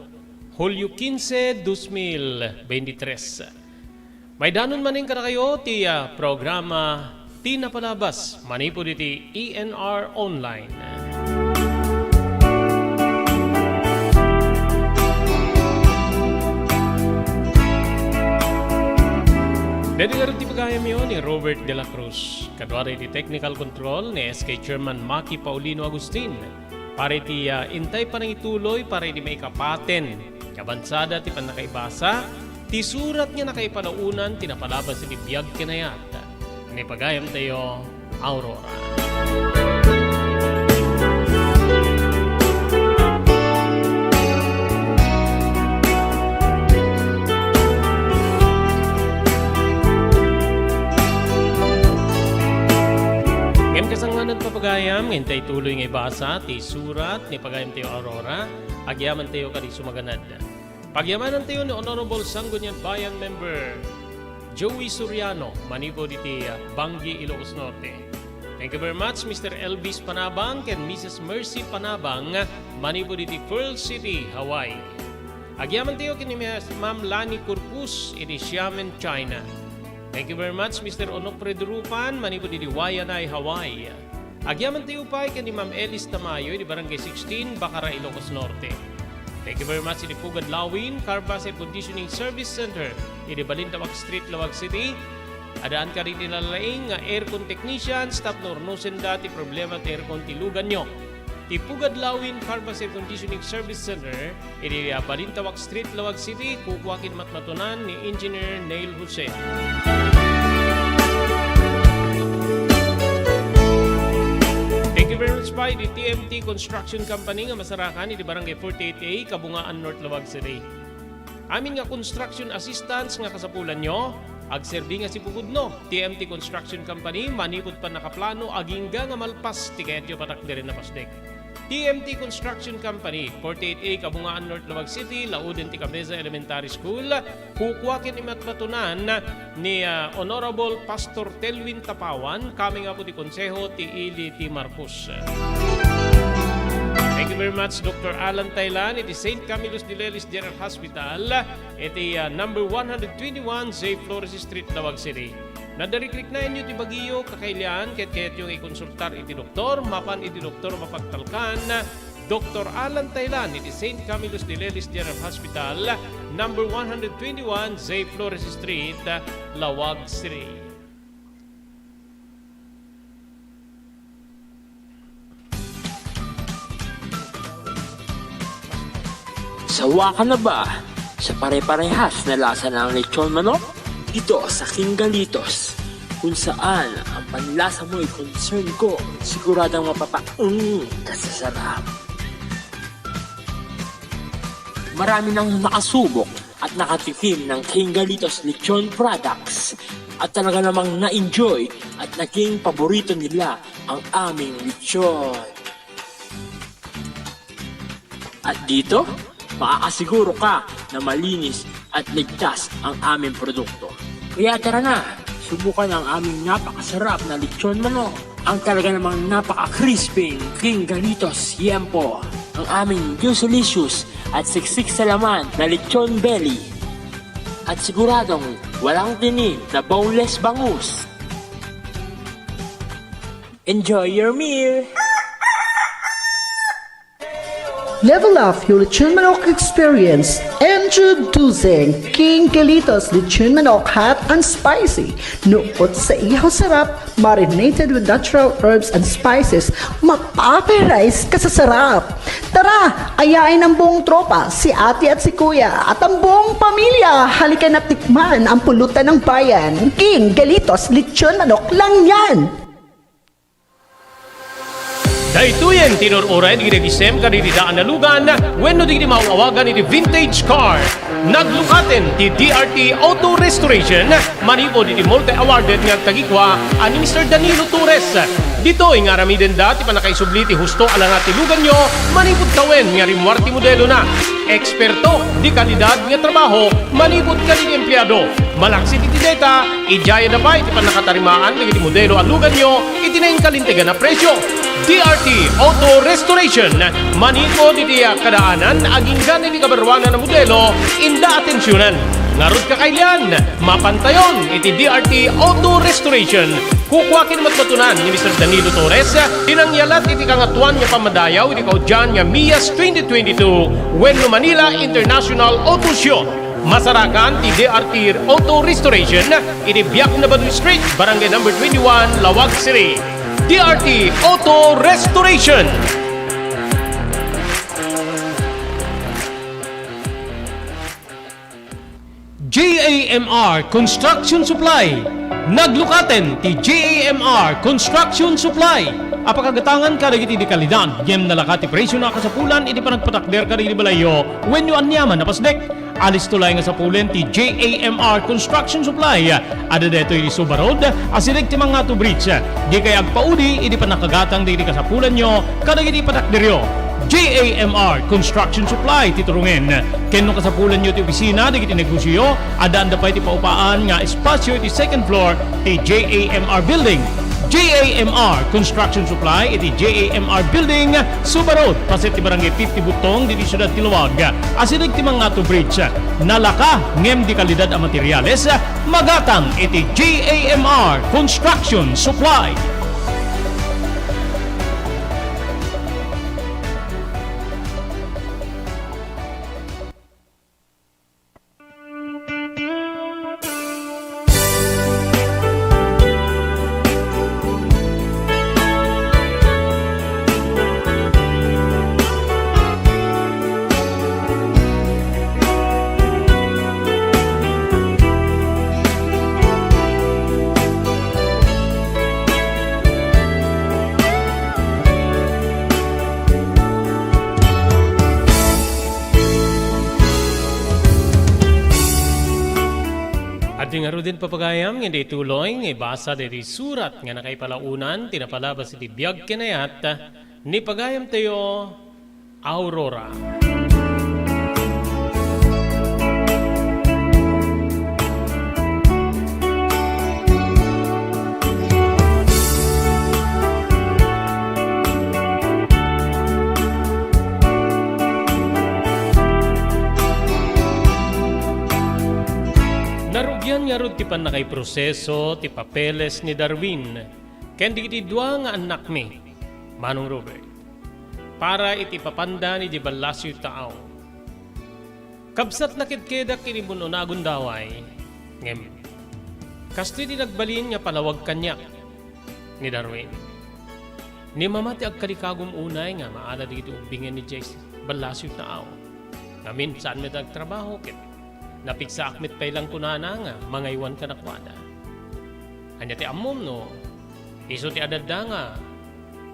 Speaker 1: Hulyo 15, 2023. May danon maning ka na kayo ti programa Ti Napalabas, manipo ti ENR Online. Dedigar ti pagayam yun ni Robert De La Cruz. Kadwari ti technical control ni SK Chairman Maki Paulino Agustin. Para ti intay pa nang ituloy para di may kapaten. Kabansada ti panakaibasa. Ti surat nga nakaipanaunan ti napalabas ti biyag kinayat. Ni pagayam tayo, Aurora. Kasanganan papagayam, hintay tuloy nga ibasa, ti surat, ni pagayam tayo Aurora, agyaman tayo kadi sumaganad. Pagyamanan tayo ni Honorable Sangguniang Bayan Member Joey Soriano, manipo diti Bangi, Ilocos Norte. Thank you very much, Mr. Elvis Panabang and Mrs. Mercy Panabang, manipo diti Pearl City, Hawaii. Agyaman tayo kini Ma'am Lani Corpus, iti Xiamen, China. Thank you very much, Mr. Onofre Durupan, manipo di Waianae, Hawaii. Agyaman tayo pa kay ni Ma'am Elis Tamayo, di Barangay 16, Bacara, Ilocos Norte. Thank you very much, di Pugad Lawin, Carbase Conditioning Service Center, di Balintawak Street, Lawag City. Adaan ka rin nilalaing aircon technician, stop nornosen dati problema at aircon tilugan nyo. Di Pugad Lawin, Carbase Conditioning Service Center, di Balintawak Street, Lawag City, kukwakin matmatunan ni Engineer Neil Jose. Thank you very much pa, di TMT Construction Company nga masarakan di Barangay 48A, Kabungaan, North Lawag City. Amin nga construction assistance nga kasapulan nyo, agserbi nga si Pugudno. TMT Construction Company, manipod pa nakaplano, agingga nga malpas, ti kayat yung patak din na pasdek. TMT Construction Company, 48A, Kabungaan, North Lawag City, Lauden, Ticabeza Elementary School, kukwakin imatmatunan ni Honorable Pastor Telwin Tapawan, kami nga po di Konseho, ti Ili, ti Marcos. Thank you very much, Dr. Alan Taylan, iti St. Camillus de Lelis General Hospital, iti number 121, J. Flores Street, Lawag City. Nadariklik na inyo ti Baguio, kakailan, kahit yung ikonsultar iti doktor, mapan iti doktor mapagtalkan, Dr. Alan Taylan, iti St. Camillus de Lelis General Hospital, number 121, J. Flores Street, Lawag City.
Speaker 2: Sawa ka na ba sa pare-parehas na lasa ng lechon manok? Dito sa King Galitos, kung saan ang panlasa mo ay concern ko, siguradang kasasarap. Marami nang nakasubok at nakatikim ng King Galitos lechon products at talaga namang na-enjoy at naging paborito nila ang aming lechon. At dito, makakasiguro ka na malinis at ligtas ang aming produkto. Kaya tara na, subukan ang aming napakasarap na lechon manok. Ang talaga namang napaka-crispy King Galitos Yempo. Ang aming juicelicious at siksik sa laman na lechon belly. At siguradong walang tinim na boneless bangus. Enjoy your meal!
Speaker 3: Level up your Lechon Manok experience. Introducing King Galitos Lechon Manok Hot and Spicy. Nuot sa ihaw sarap, marinated with natural herbs and spices, mapapirize ka sa sarap. Tara, ayain ang buong tropa, si ate at si kuya, at ang buong pamilya. Halika na tikman ang pulutan ng bayan. King Galitos Lechon Manok lang yan.
Speaker 1: Daytoyen tinururay di gisem kanididaan na lugan wenno di mauawagan iti vintage car. Naglukaten ti DRT Auto Restoration manipo di multi-awarded nga tagikwa ani Mr. Danilo Torres. Dito nga ramiden dati pa nakaisubliti husto ala nga ti lugan nyo manipod kawen nga rimwarti modelo na. Eksperto di kalidad nga trabaho manipod ka di empleyado. Malaksi ti data ijaya na pa iti panakatarimaan nga iti modelo ang lugan nyo itinaing kalintigan na presyo. DRT Auto Restoration manito di kadaanan aging gani di kabarwanan na modelo inda atensyonan. Ngarod ka kailan mapantayon iti DRT Auto Restoration. Kukwakin matmatunan ni Mr. Danilo Torres dinangyalat iti kangatuan nga pamadayaw iti kaudyan nga MIAS 2022 wenno Manila International Auto Show. Masarakan ti DRT Auto Restoration iti Biak na Baduy Street, Barangay number 21, Lawag City. DRT Auto Restoration. JAMR Construction Supply. Naglukaten ti JAMR Construction Supply. Apakagatangan ka dagiti di kalidad, yem nalakati presyo na kasapulan iti panagpatakder ka di balayo when you anyaman na pasdek. Alis tulay nga sa pulen ti JAMR Construction Supply. Ada deto iti Subarod, asirig ti mga to bridge. Di kay agpaudi, iti panakagatang di kasapulan nyo, kadagiti patakderyo. JAMR Construction Supply titurungin. Kenno kasapulan nyo ti opisina, di kiti negosyo, adaan da pa iti paupaan nga espasyo iti second floor ti JAMR Building. JAMR Construction Supply iti JAMR Building Subarod paset ti barangay 50 Butong di siyudad ti Luwag asirig ti mga to bridge nalaka ngem di kalidad a materyales magatang iti JAMR Construction Supply. At nga ro din papagayam, hindi tuloy, nga basa diri surat nga nakaipalaunan, tinapalabas iti biyag kinayat, ni pagayam tayo, Aurora. Narugyan nga ro ti panakay proseso ti papeles ni Darwin ken di dua nga anak mi Manong Robert para iti papanda ni di balasyo tao. Kabsat nakidkedak kini bunonagon daway ngem kasti di nagbalin nga palawag kanyak ni Darwin. Ni mamati agkalikagom unay nga maala di iti ubingen ni Jace balasyo tao. Ngamin saan may dagtrabaho ket napiksa akmit pa ilang kunana nga, mga iwan ka nakwada. Hanya ti amom no, iso ti adada nga,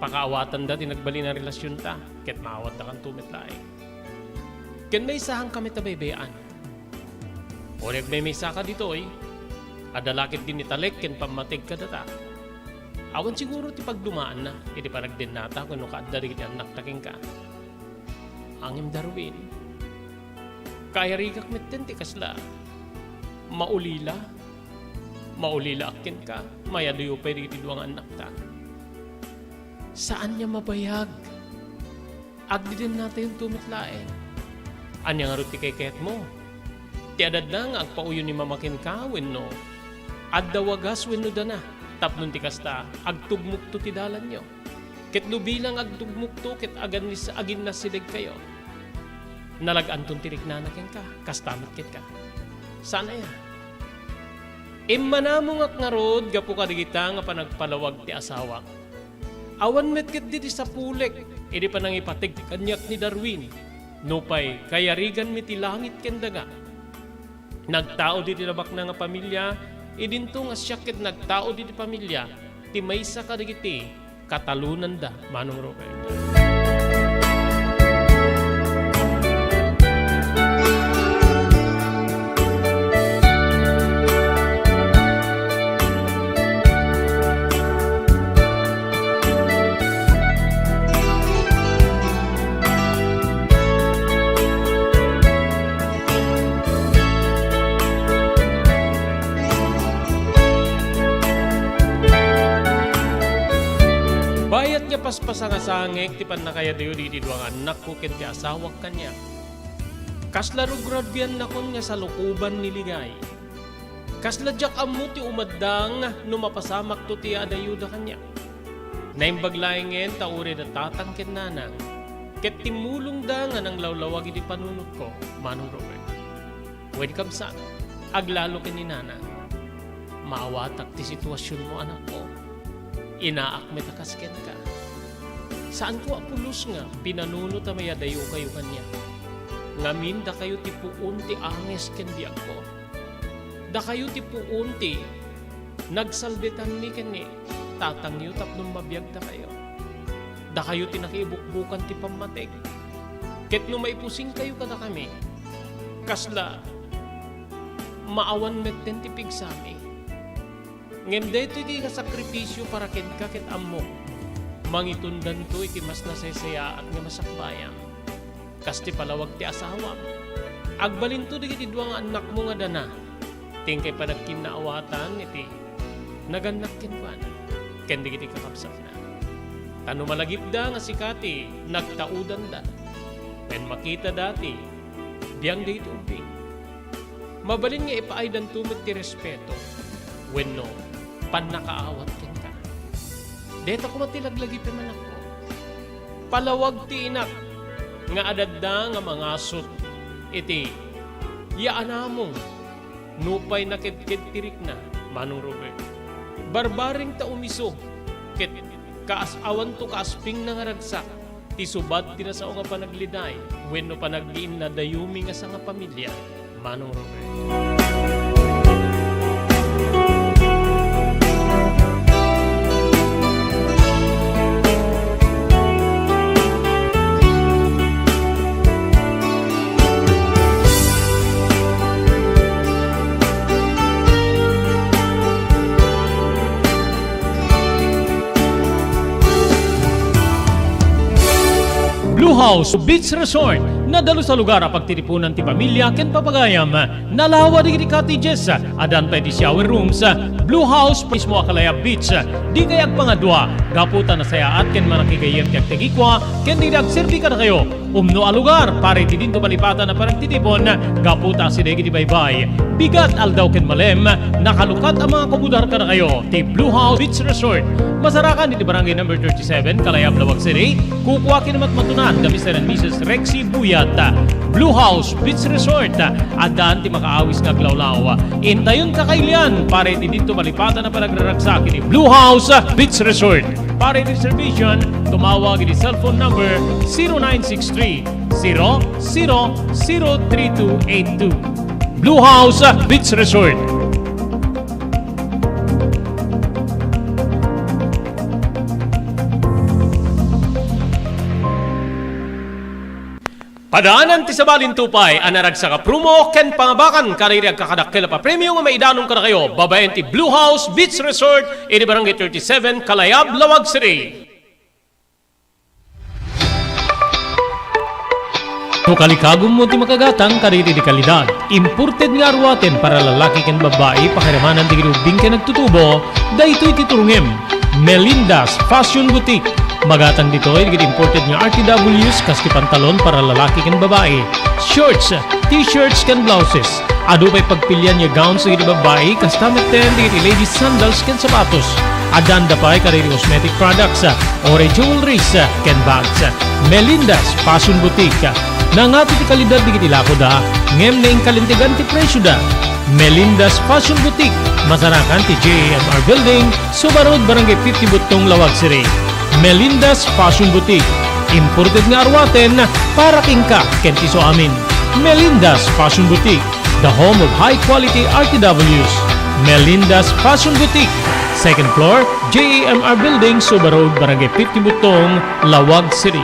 Speaker 1: pakaawatan da ti nagbali na relasyon ta, ket maawat da kang tumitlay. Ken may isahang kami tabaybayan. O may isa ka dito adalakit din italek ken pamatig ka data. Awan siguro ti pagdumaan na, iti panagdin nata kung kaadda di anak taking ka. Angim Darwin, kaya rigak mitten ti kasla maulila maulila akin ka, mayaduyo pa rin duwang anak ta. Saan niya mabayag? Agdi din natin yung tumitlaeng. Anya nga ruti kay ket mo. Ti adad na nga agpauyo ni mamakin ka, wenno. Adda wagas wenno da na. Tapnon ti kasta, agtugmukto ti dalan nyo. Ket lubilang agtugmukto, ket agin na silig kayo. Nalaganton tirik na nakin ka, kastamit ket ka. Sana ya? Immanamong ak nga rod, gapu ka digita nga panagpalawag ti asawa. Awan met ket di sa pulek, edi pa nang ipatig kanyak ni Darwin. Nupay, kayarigan mi ti langit ken daga. Nagtao di tinabak na nga pamilya, idinto nga siyakit nagtao di pamilya, ti maysa ka digiti, katalunan da, Manong Robert. Bayat nga paspasa nga sangek, ti pan na kaya dayo di duwang anak ko ken ti asawak kanya. Kasla rugradbian na kon nga sa lukuban ni Ligay. Kasla jak amu ti umaddang no mapasamak to ti adayuda kanya. Naimbaglaengen taure da tatangken nanang. Ket timulong da nga nang lawlawag iti panunot ko, Manong Robert. Welcome sa aglalo ken ni nanang. Maawatak ti sitwasyon mo anak ko. Inaak metakasken ka. Saan ko apulos nga, pinanuno ta mayadayo kayo kanya. Ngamin da kayo ti puun ti anges ken di ako. Da kayo ti puun ti nagsalbitan ni kani, tatangyo tapnong mabiyag da kayo. Da kayo ti nakiibukbukan ti pamatig. Ket no maipusing kayo kada kami, kasla maawan metten ti pigsami. Ngem dito iti kasakripisyo para ken kakit ammo. Mangitundan to iti mas nasesaya at nga masakbayang. Kasti palawag ti asawa. Agbalin to iti duwang anak mo nga dana. Tingkay pa nagkinaawatan iti naganak kinwan. Ken di iti kakapsat na. Tano malagip da nga sikati nagtaudan da. Ken makita dati biyang dito ubing. Mabalin nga ipaaydan tumit ti respeto. Wenno panakaawat ken ka. Deta ko matilaglagi piman ako. Palawag ti inak nga adadda nga mangasot iti yaanamong nupay nakidkid tirik na, Manong Robert. Barbaring ta umiso ket kaasawan to kaasping na nga ragsak ti subad ti nasao nga panagliday wenno panagdiin na dayumi nga sa nga pamilya, Manong Robert. Blue House Beach Resort nadalo sa lugar a pagtitipunan ti pamilya ken papagayam nalawa di cottages adan pa ti shower rooms Blue House mismo Akalaya Beach di kayag pangadwa gaputan na saya at ken manakigayem ti agtegikwa ken di agserbi ka na kayo umno a lugar pare ti dinto malipatan na paragtitipon gaputa si degi di baybay bigat aldaw ken malem nakalukat ang mga kabudar ka na kayo ti Blue House Beach Resort masarakan iti barangay number 37 Kalayab Lawag City kukuha kinamat matunan kami Mr. and Mrs. Rexy Buyat Blue House Beach Resort adan ti makaawis nga glawlaw intayon kakailian pare ti dito malipatan na panagraragsak ni Blue House Beach Resort pare reservation tumawag ni cellphone number 0963 00023282 Blue House Beach Resort. Padaanan ti sabalin tupay anarag sa kaprumo ken pangabakan kaririag kakadakkel pa premium nga maidanong ka na kayo babayan ti Blue House Beach Resort in Barangay 37 Kalayab Lawag City. No kalikagom mo ti makagatang kariri di kalidad. Imported nga arwaten para lalaki ken babae pakiramanan di ubing ken nagtutubo. Daytoy titurungem. Melinda's Fashion Boutique. Magatang dito ay imported nga RTWs kas ti pantalon para lalaki ken babae. Shorts, t-shirts ken blouses. Ado pa'y pagpilian nga gowns sa babae kas tameten di ladies sandals ken sapatos. Adanda pa'y kariri cosmetic products, ore jewelries ken bags. Melinda's Fashion Boutique. Nangato ti kalidad di kitilako da, ngem na inkalintigan ti presyo da. Melinda's Fashion Boutique, masarakan ti JMR Building, Subarod, Barangay 50 Butong, Lawag City. Melinda's Fashion Boutique, imported nga arwaten para kingka kenti so amin. Melinda's Fashion Boutique, the home of high-quality RTWs. Melinda's Fashion Boutique, second floor, JMR Building, Subarod, Barangay 50 Butong, Lawag City.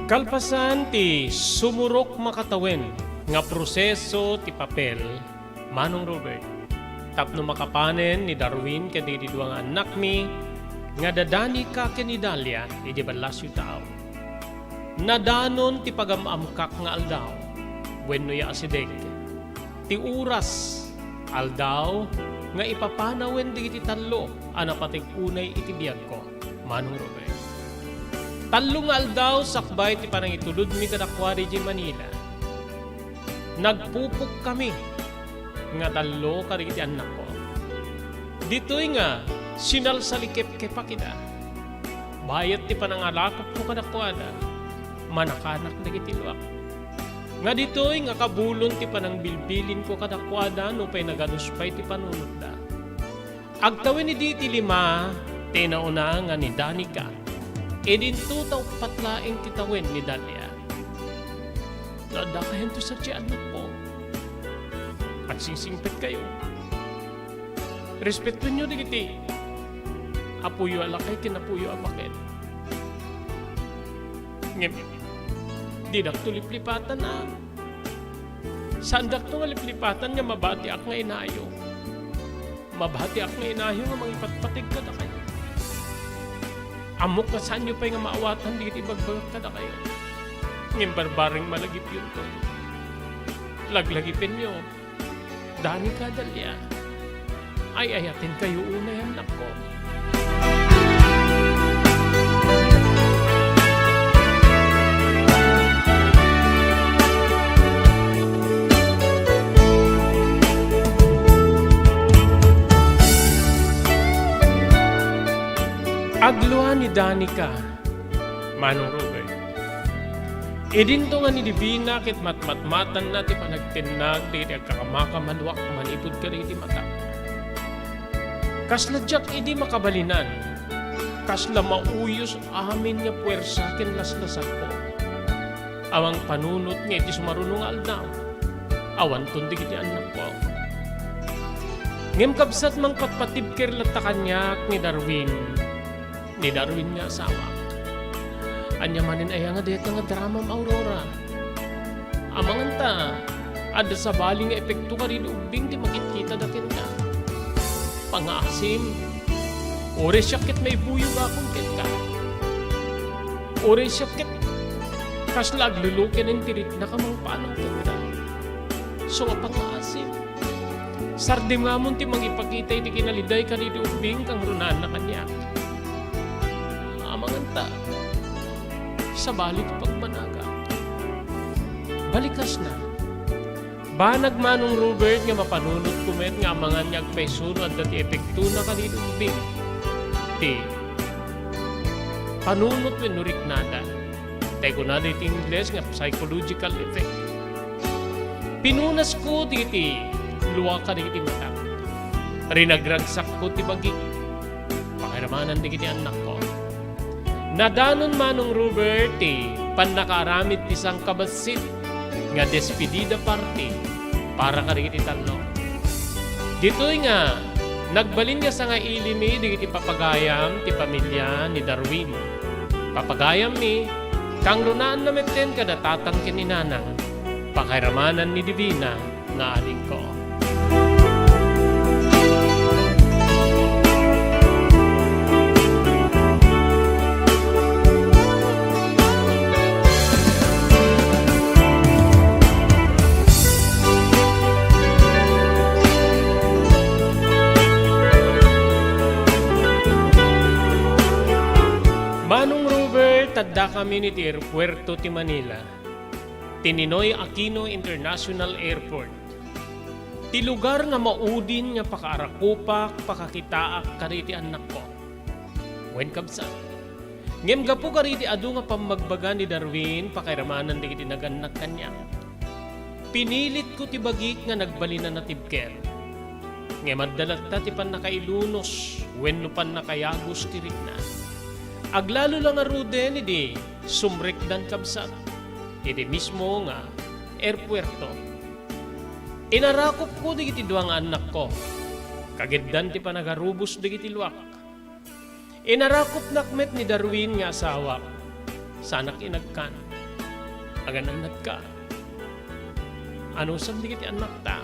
Speaker 1: Kalpasan ti sumurok makatawen nga proseso ti papel Manong Robert. Tapno makapanen ni Darwin ken di duang anak mi nga dadani ka ken ni Dalia iti balas yu tao. Nadanon ti pagamamkak nga aldaw wenno ya asideg. Ti uras aldaw nga ipapanawen di iti tallo anapatig unay iti biyag ko Manong Robert. Tallo nga aldaw sakbay ti panangitulod mi kadakwari di Manila. Nagpupok kami nga tallo kariti anak ko. Dito'y nga sinalsalikip kepa kita. Bayat ti panangalakop ko kadakwada manakanak na kitiluak. Nga dito'y nga kabulon ti panangbilbilin ko kadakwada no pa'y naganuspay ti panunod da. Agtawin ni di ti lima tinauna nga ni Danica. E din tutaw patlaing titawin ni Dalia. Nadakayan to sa tiyan po. At sisingpit kayo. Respetuin nyo digiti. Apuyo alakay kinapuyo apakin. Ngem, di dakto liplipatan na. Saan dakto nga liplipatan nga mabati ak nga inayo. Mabati ak nga inayo nga mangipatpatig ka na kayo. Amok na saan nyo pa nga maawatan, di kiti bagbagat ka na kayo. Ngayong barbaring malagip yun to. Laglagipin nyo. Dani ka, Dalia. Ay ayatin kayo unay anak ko. Agluhan ni Danica, Manong Robert. E din to nga ni Divina kit matmatmatan na ti panagtinag di agkakamakamalwak manipod ka rin di mata. Kasla jak idi makabalinan, kasla mauyos amin nga puwersa ken laslasak ko. Awang panunot nga iti sumarunong aldaw, awan tundi kiti anak ko. Ngem kabsat mang patpatibker latta kanyak ni Darwin nga asawa. Anya manin ay nga deta nga drama Aurora. Amangan ta, ada sa bali nga epekto ka rin ubing di makikita dakin ka. Pangaasim, ore syakit may buyog akong ket ka. Ore syakit, kaslag lulukin ng tirik na kamang panang kita. So nga pangaasim, sardim nga mo ti mangipakita di kinaliday ka rin ubing kang runan na kanya. Amanganta sa balit pagmanaga. Balikas na. Banag manong Robert nga mapanunot kumet nga mga nyag pesuno at dati epekto na kanilong bing. Ti, panunot menurik nada. Tay ko na dito Ingles nga psychological effect. Pinunas ko diti, luwa ka diti mata. Rinagragsak ko ti bagi. Pakiramanan diti anak ko. Nadanon manong Robert ti, panakaramid ti sang kabasit nga despedida party para ka diti talo. Dito'y nga, nagbalin niya sa nga ilimi diti papagayam ti pamilya ni Darwin. Papagayam mi, kang runaan na meten kada tatang kininanang, pakairamanan ni Divina nga aling ko. Manong Robert, tadda kami ni Puerto ti Manila. Tininoy Aquino International Airport. Ti lugar nga maudin nga pakaarakupak, pakakitaak kariti anak ko. Wen kabsa. Ngem gapo kariti adu nga pamagbaga ni Darwin, pakairamanan di kiti naganak kanya. Pinilit ko ti bagik nga nagbalinan na tibker. Ngem addalat ta ti pan nakailunos, wen no pan nakayagos ti rikna. Aglalo lang nga ruden, idi sumrik dan kabsat. Idi mismo nga airpuerto. Inarakop ko di kiti duwang anak ko. Kagiddan ti panagarubos di kiti luwak. Inarakop nakmet ni Darwin nga asawa. Sanak inagkan. Aganan nagka. Ano sam di kiti anak ta?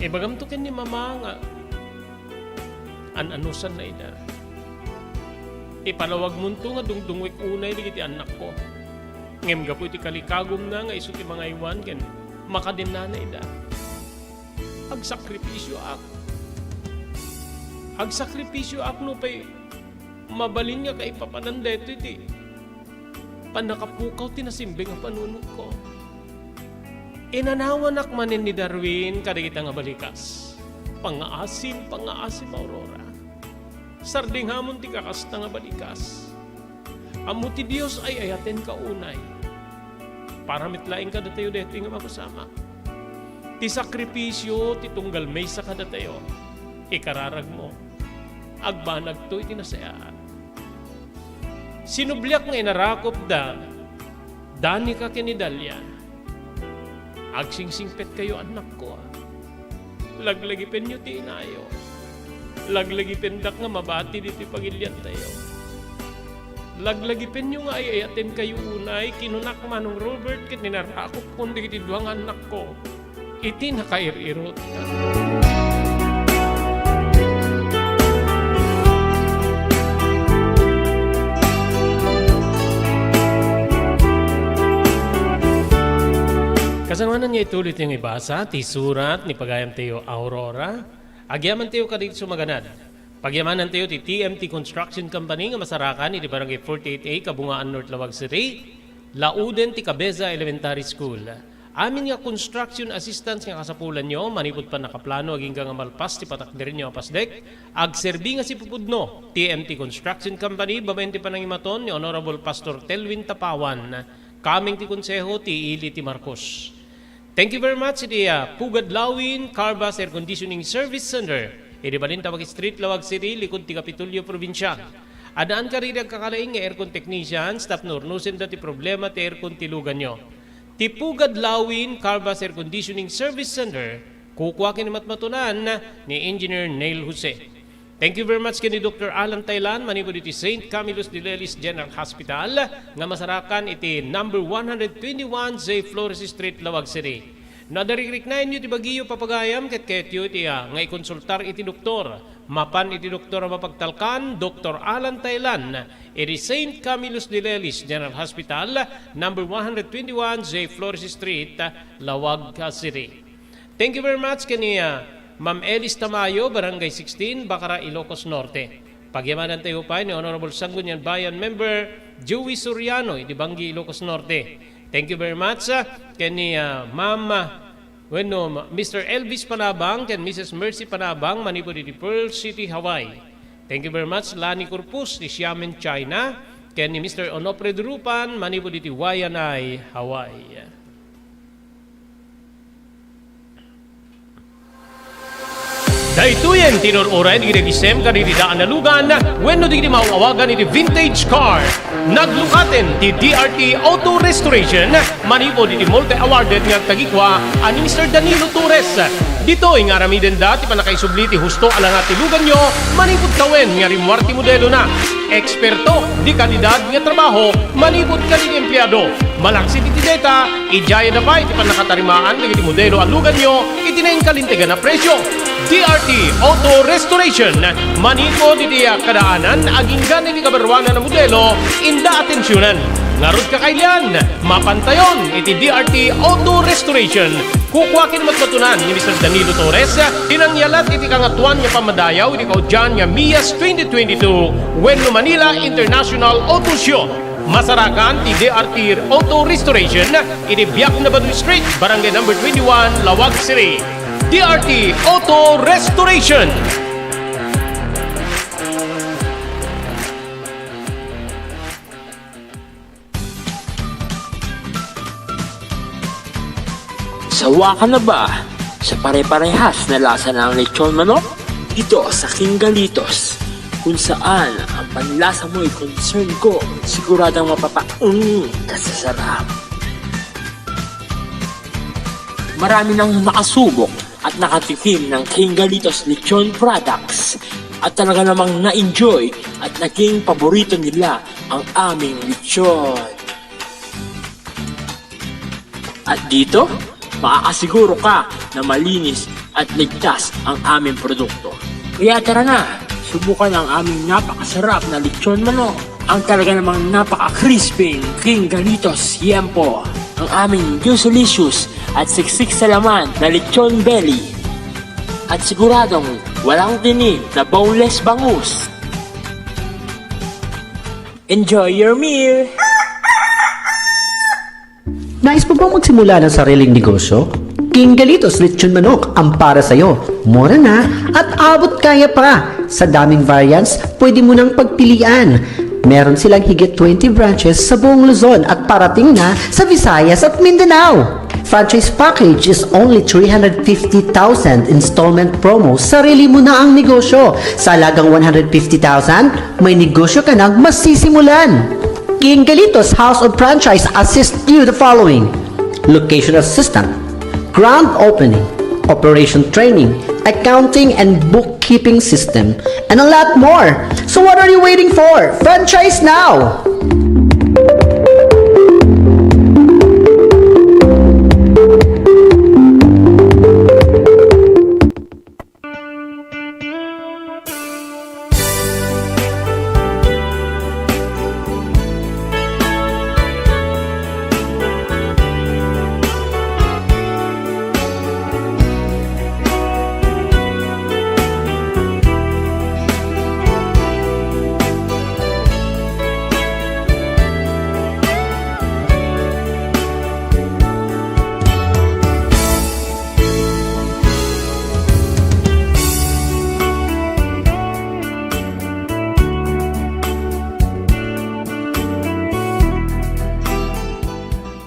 Speaker 1: Ibagam to ken ni mama nga an-anusan na ida. Ipalawag munto nga dungdungwik unay di kiti anak ko. Ngem gapo iti kalikagom na nga iso ti mga iwan ken makadin na ida. Agsakripisyo ak. Agsakripisyo ak no pay mabalin nga kay papanandeto iti. Panakapukaw tinasimbing ang panunod ko. Inanawan akmanin ni Darwin kadagita nga balikas. Pangaasim Aurora. Sarding hamon ti kakasta nga balikas. Amo ti Dios ay ayaten ka unay. Para mitlaing ka datayo dito nga makusama. Ti sakripisyo, ti tunggal may sa ka datayo. Ikararag mo. Agbanag to iti nasayaan. Sinublyak nga inarakop da. Dani ka kinidalya. Agsingsingpet kayo anak ko. Laglagipin nyo ti inayo. Laglagipin dak nga mabati diti pagilyan tayo. Laglagipin nyo nga ay ayatin kayo unay, kinunak manong Robert, ket ninarakop kundi kiti duwang anak ko. Iti nakair-irot. Kasamanan niya itulit yung ibasa, ti surat ni Pagayam Teo Aurora. Agyaman tayo ka dito sumaganad. Pagyamanan tayo ti TMT Construction Company nga masarakan iti Barangay 48A, Kabungaan, North Lawag City. Lauden ti Cabeza Elementary School. Amin nga construction assistance nga kasapulan nyo, manipod pa nakaplano aging nga malpas ti patakdirin nyo apasdek. Agserbi nga si pupudno, TMT Construction Company, babayin ti panangimaton ni Honorable Pastor Telwin Tapawan. Kaming ti konseho ti Ili ti Marcos. Thank you very much, iti Pugad Lawin, Carbas Air Conditioning Service Center. Iti Balintawag Street, Lawag City, likod ti Kapitulyo Provincial. Adaan ka rin agkakalaing nga aircon technician, staff nurnusin dati problema ti aircon tilugan nyo. Ti Pugad Lawin, Carbas Air Conditioning Service Center, kukuha kinimatmatunan ni Engineer Neil Jose. Thank you very much kini Dr. Alan Taylan, manipod iti St. Camillus de Lelis General Hospital, nga masarakan iti number 121 J. Flores Street, Lawag City. Nadarikriknain nyo ti Baguio Papagayam, ketyo iti nga ikonsultar iti doktor. Mapan iti doktor mapagtalkan, Dr. Alan Taylan, iti St. Camillus de Lelis General Hospital, number 121 J. Flores Street, Lawag City. Thank you very much kini Ma'am Elis Tamayo, Barangay 16, Bacara, Ilocos Norte. Pagyamanan tayo pa ni Honorable Sangguniang Bayan Member Joey Soriano, iti Banggi, Ilocos Norte. Thank you very much kani Ma'am Bueno, Mr. Elvis Panabang and Mrs. Mercy Panabang, manipo diti Pearl City, Hawaii. Thank you very much. Lani Corpus, di Xiamen, China. Ken ni Mr. Onofre Durupan, manipo diti Waianae, Hawaii. Daituyen tinor oray di regisem kani di daan nalugan wenno di mauawagan iti vintage car. Naglukaten di DRT Auto Restoration manipo di multi awarded nga tagikwa ani Mr. Danilo Torres. Dito ing aramiden dati pa nakaisubliti husto ala nga tilugan nyo manipod kawen nga rimwarti modelo na. Eksperto di kandidat nga trabaho manipod kani empleyado. Malaksi ti data ijaya na pa iti pa nakatarimaan iti modelo alugan nyo itinaing kalintigan na presyo. DRT Auto Restoration manipo diti kadaanan aging ganin ni kabarwanan na modelo inda atensyonan. Ngarod kakailan, mapantayon iti DRT Auto Restoration. Kukwakin matmatunan ni Mr. Danilo Torres tinangyalat iti kangatuan nga pamadayaw iti kaudyan nga MIAS 2022 Wenno Manila International Auto Show. Masarakan ti DRT Auto Restoration iti Biak na Baduy Street, Barangay number 21, Lawag City. DRT Auto Restoration.
Speaker 2: Sawa ka na ba sa pare-parehas na lasa ng lechon manok? Dito sa King Galitos, kung saan ang panlasa mo ay concern ko, siguradang kasasarap. Marami nang nakasubok at nakatikim ng King Galitos lechon products at talaga namang na-enjoy at naging paborito nila ang aming lechon. At dito, makakasiguro ka na malinis at ligtas ang aming produkto. Kaya tara na, subukan ang aming napakasarap na lechon manok. Ang talaga namang napaka-crispy King Galitos Yempo. Ang aming juicelicious at siksik sa laman na lechon belly. At siguradong walang tinig na boneless bangus. Enjoy your meal!
Speaker 3: Nais mo bang magsimula ng sariling negosyo? King Galitos Lechon Manok ang para sa'yo. Mura na at abot kaya pa. Sa daming variants, pwede mo nang pagpilian. Meron silang higit 20 branches sa buong Luzon at parating na sa Visayas at Mindanao. Franchise package is only 350,000 installment promo. Sarili mo na ang negosyo. Sa halagang 150,000, may negosyo ka nang masisimulan. King Galitos House of Franchise assists you the following: location assistant, grand opening, operation training, accounting and bookkeeping system, and a lot more. So what are you waiting for? Franchise now!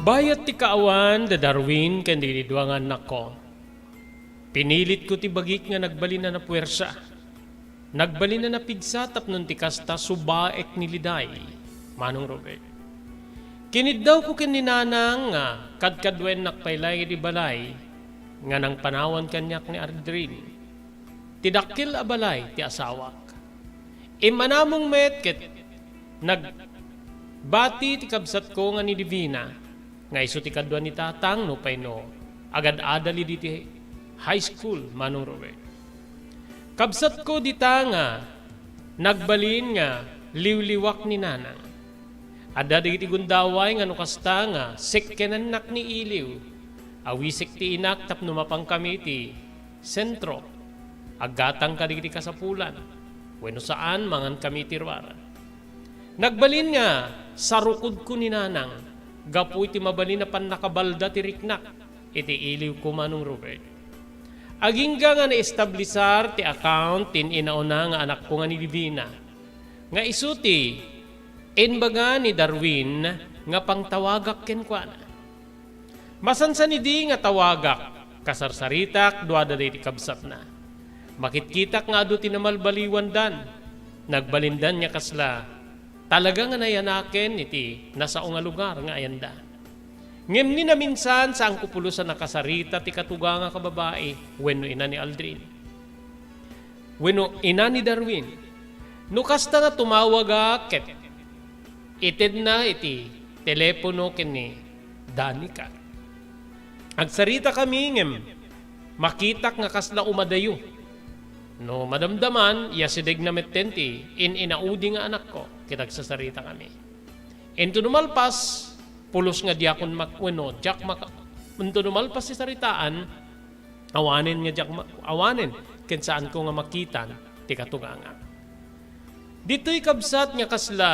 Speaker 1: Bayat ti kaawan da Darwin ken di duangan nako. Pinilit ko ti bagik nga nagbalin na puwersa. Nagbalin na pigsa tapnon ti kasta subaek ni Liday. Manong Robert. Kinid daw ko ken ni nanang nga kadkadwen nakpaylay di balay nga nang panawan kanyak ni Ardrin. Tidakil a balay ti asawak. Imanamong met ket nagbati ti kabsat ko nga ni Divina. Nga iso ti kadwa ni tatang no payno agad adali diti high school Manong Robert. Kabsat ko dita nga nagbalin nga liwliwak ni nanang. Adda digiti gundaway nga no kasta nga sekkenan nak ni iliw. Awisik ti inak tapno mapang kami ti sentro. Agatang ka digiti kasapulan. Wenno saan mangan kami ti ruara. Nagbalin nga sarukod ko ni nanang. Gapu iti mabalin na pan nakabalda ti riknak. iti iliw ko Manong Robert. Agingga nga na-establisar ti account tin inauna nga anak ko nga ni Divina. Nga isuti, inbaga ni Darwin nga pangtawagak kenkwana. Masansa ni di nga tawagak, kasarsaritak, duada day ti kabsat na. Makitkitak nga ado tinamalbaliwan dan, nagbalindan niya kasla, talaga nga nayanaken iti nasa nga lugar nga ayanda. Ngem ni na minsan sa ang kupulusan na kasarita ti katuga nga kababae, wenno ina ni Aldrin. Wenno ina ni Darwin. No kasta nga tumawag ket ited na iti telepono ken ni Danica. Agsarita kami ngem makitak nga kasla umadayo. No madamdaman iya sideg na mettenti in inaudi nga anak ko kitagsasarita kami. Ento numalpas pulos nga diakon makweno jak ento numalpas si saritaan awanen nga jak awanen ken saan ko nga makitan ti katuganga. Dito'y kabsat nga kasla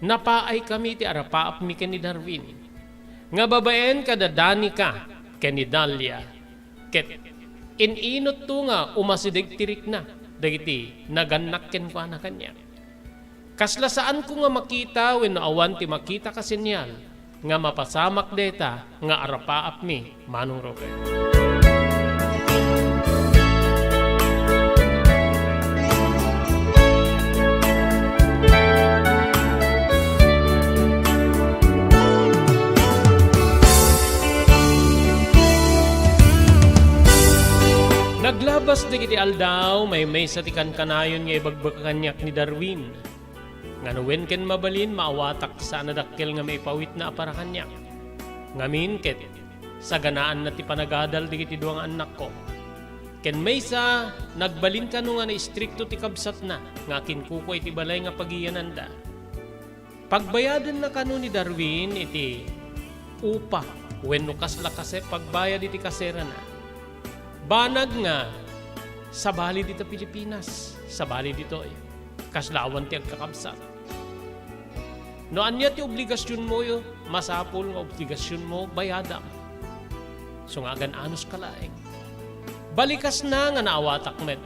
Speaker 1: napaay kami ti arapaap mi ken ni Darwin. Nga babaen kada Danica ken ni Dahlia ket inot to nga umasidig tirik na dagiti naganak ken kwa na kanya. Kasla saan ko nga makita wenno awan ti makita ka senyal nga mapasamak deta nga arapaap mi Manong Robert. Naglabas di kiti aldaw, may sa tikan kanayon nga ibagbakakanyak ni Darwin. Nga nuwen ken mabalin, maawatak sa nadakkel nga may pawit na aparakanyak. Ngamin ket, sa ganaan na ti panagadal di kiti duwang anak ko. Ken may sa, nagbalin ka nga na istrikto ti kabsat na, nga kinkuko iti balay nga pagiyananda. Pagbayadan na kano ni Darwin iti upa, wenno kasla kase pagbayad iti kasera na. Banag nga sa bali dito Pilipinas, sa bali dito kaslawan ti agkakabsat. No anya ti obligasyon mo yo, masapol nga obligasyon mo bayadam. So nga anos kalaeng. Balikas na nga naawatak met.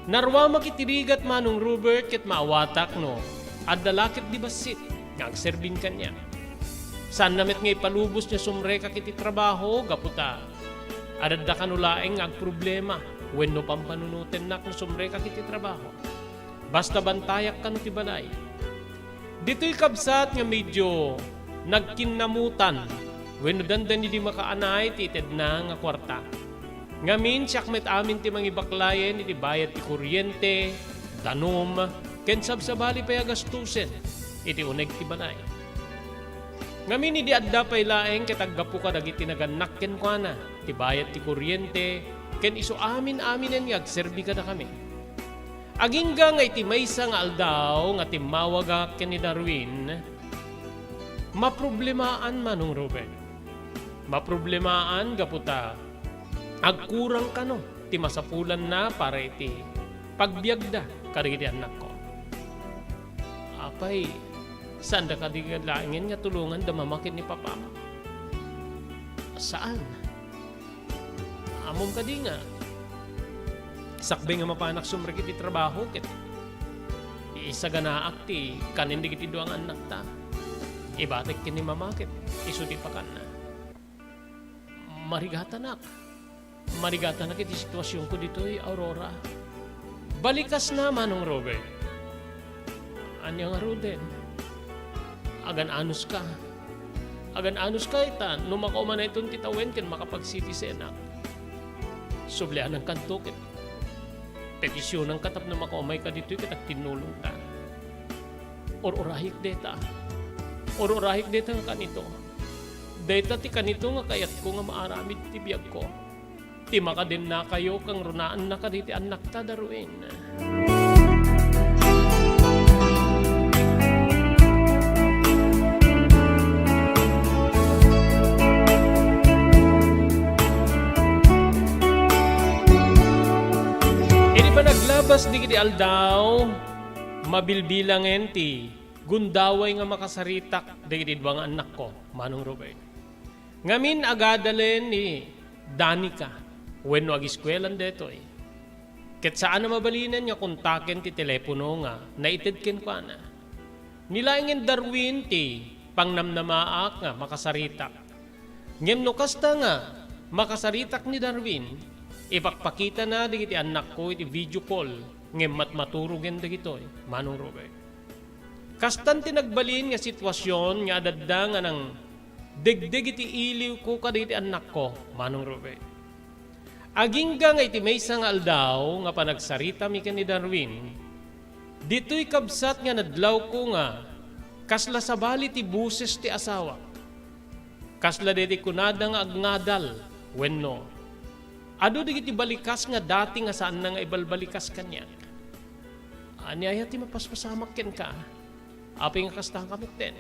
Speaker 1: Narwa makitirigat Manong Robert ket maawatak no, adalakit di basit nga agserbin kanya. San namet nga ipalubos niya sumreka kiti trabaho gaputa. Adada kanulaeng ag problema wenno pampanunutin nak no sumreka kiti trabaho. Basta bantayak kano ti balay. Dito'y kabsat nga medyo nagkinamutan wenno dandan di makaanay ti ited na nga kwarta. Ngamin siyak met amin ti mangibaklayen iti bayad ti kuryente, danom, ken sabsabali pay agastusen iti uneg ti balay. Ngamin di adda pay laeng ket aggapu ka dagiti naganak ken kuana ti bayad ti kuryente ken isu amin-aminen nga agserbi kada kami. Agingga nga iti maysa nga aldaw nga timawaga ken ni Darwin maproblemaan Manong Robert. Maproblemaan gaputa agkurang kano ti masapulan na para iti pagbiagda kadagiti anak ko. Apay saan da kadigalaingin nga tulungan da mamakit ni Papa mo? Saan? Amom ka di nga. Sakbe nga mapanak sumrek iti trabaho ket isa ganaak ti kanin di kiti duang anak ta. Ibatek kini mamakit isu di pakan na. Marigatanak. Marigatanak iti sitwasyon ko dito'y Aurora. Balikas na Manong Robert. Anya nga Ruden. Agan-anos ka. Agan-anos ka ita. Nung makauman na itong titawen ken makapag-citizen ak. Sublean ng kanto ket petisyon ng katap na makaumay ka dito ket tinulong ka. Or-orahik deta. Or-orahik deta nga kanito. Deta ti kanito nga kayat ko nga maaramid ti biyag ko. Ti makadin na kayo kang runaan na kaditi anak ta Darwin. Naglabas di kiti aldaw, mabilbilangen ti gundaway nga makasaritak di kiti duwang anak ko, Manong Robert. Ngamin agadalen ni Danica, when no agiskwelan deto eh. Ket saan na mabalinan nga kontaken ti telepono nga, naitedken ko na. Nilaingin Darwin ti pangnamnamaak nga makasaritak. Ngem no kasta nga, makasaritak ni Darwin, ipakpakita na digiti anak ko iti video call, ngem matmaturugen dagito eh, Manong Robert. Kastan tinagbalin nga sitwasyon nga adadda nga ng degdeg iti iliw ko kaditi anak ko, Manong Robert. Agingga nga iti maysa nga aldaw nga panagsarita mi ken ni Darwin, dito'y kabsat nga nadlaw ko nga kasla sabali ti buses ti asawa. Kasla diti kunada nga agngadal wenno. Ado digiti balikas nga dati nga saan na nga ibalbalikas kanya. Anyaya ti mapaspasamak ken ka. Api nga kastang kamiten.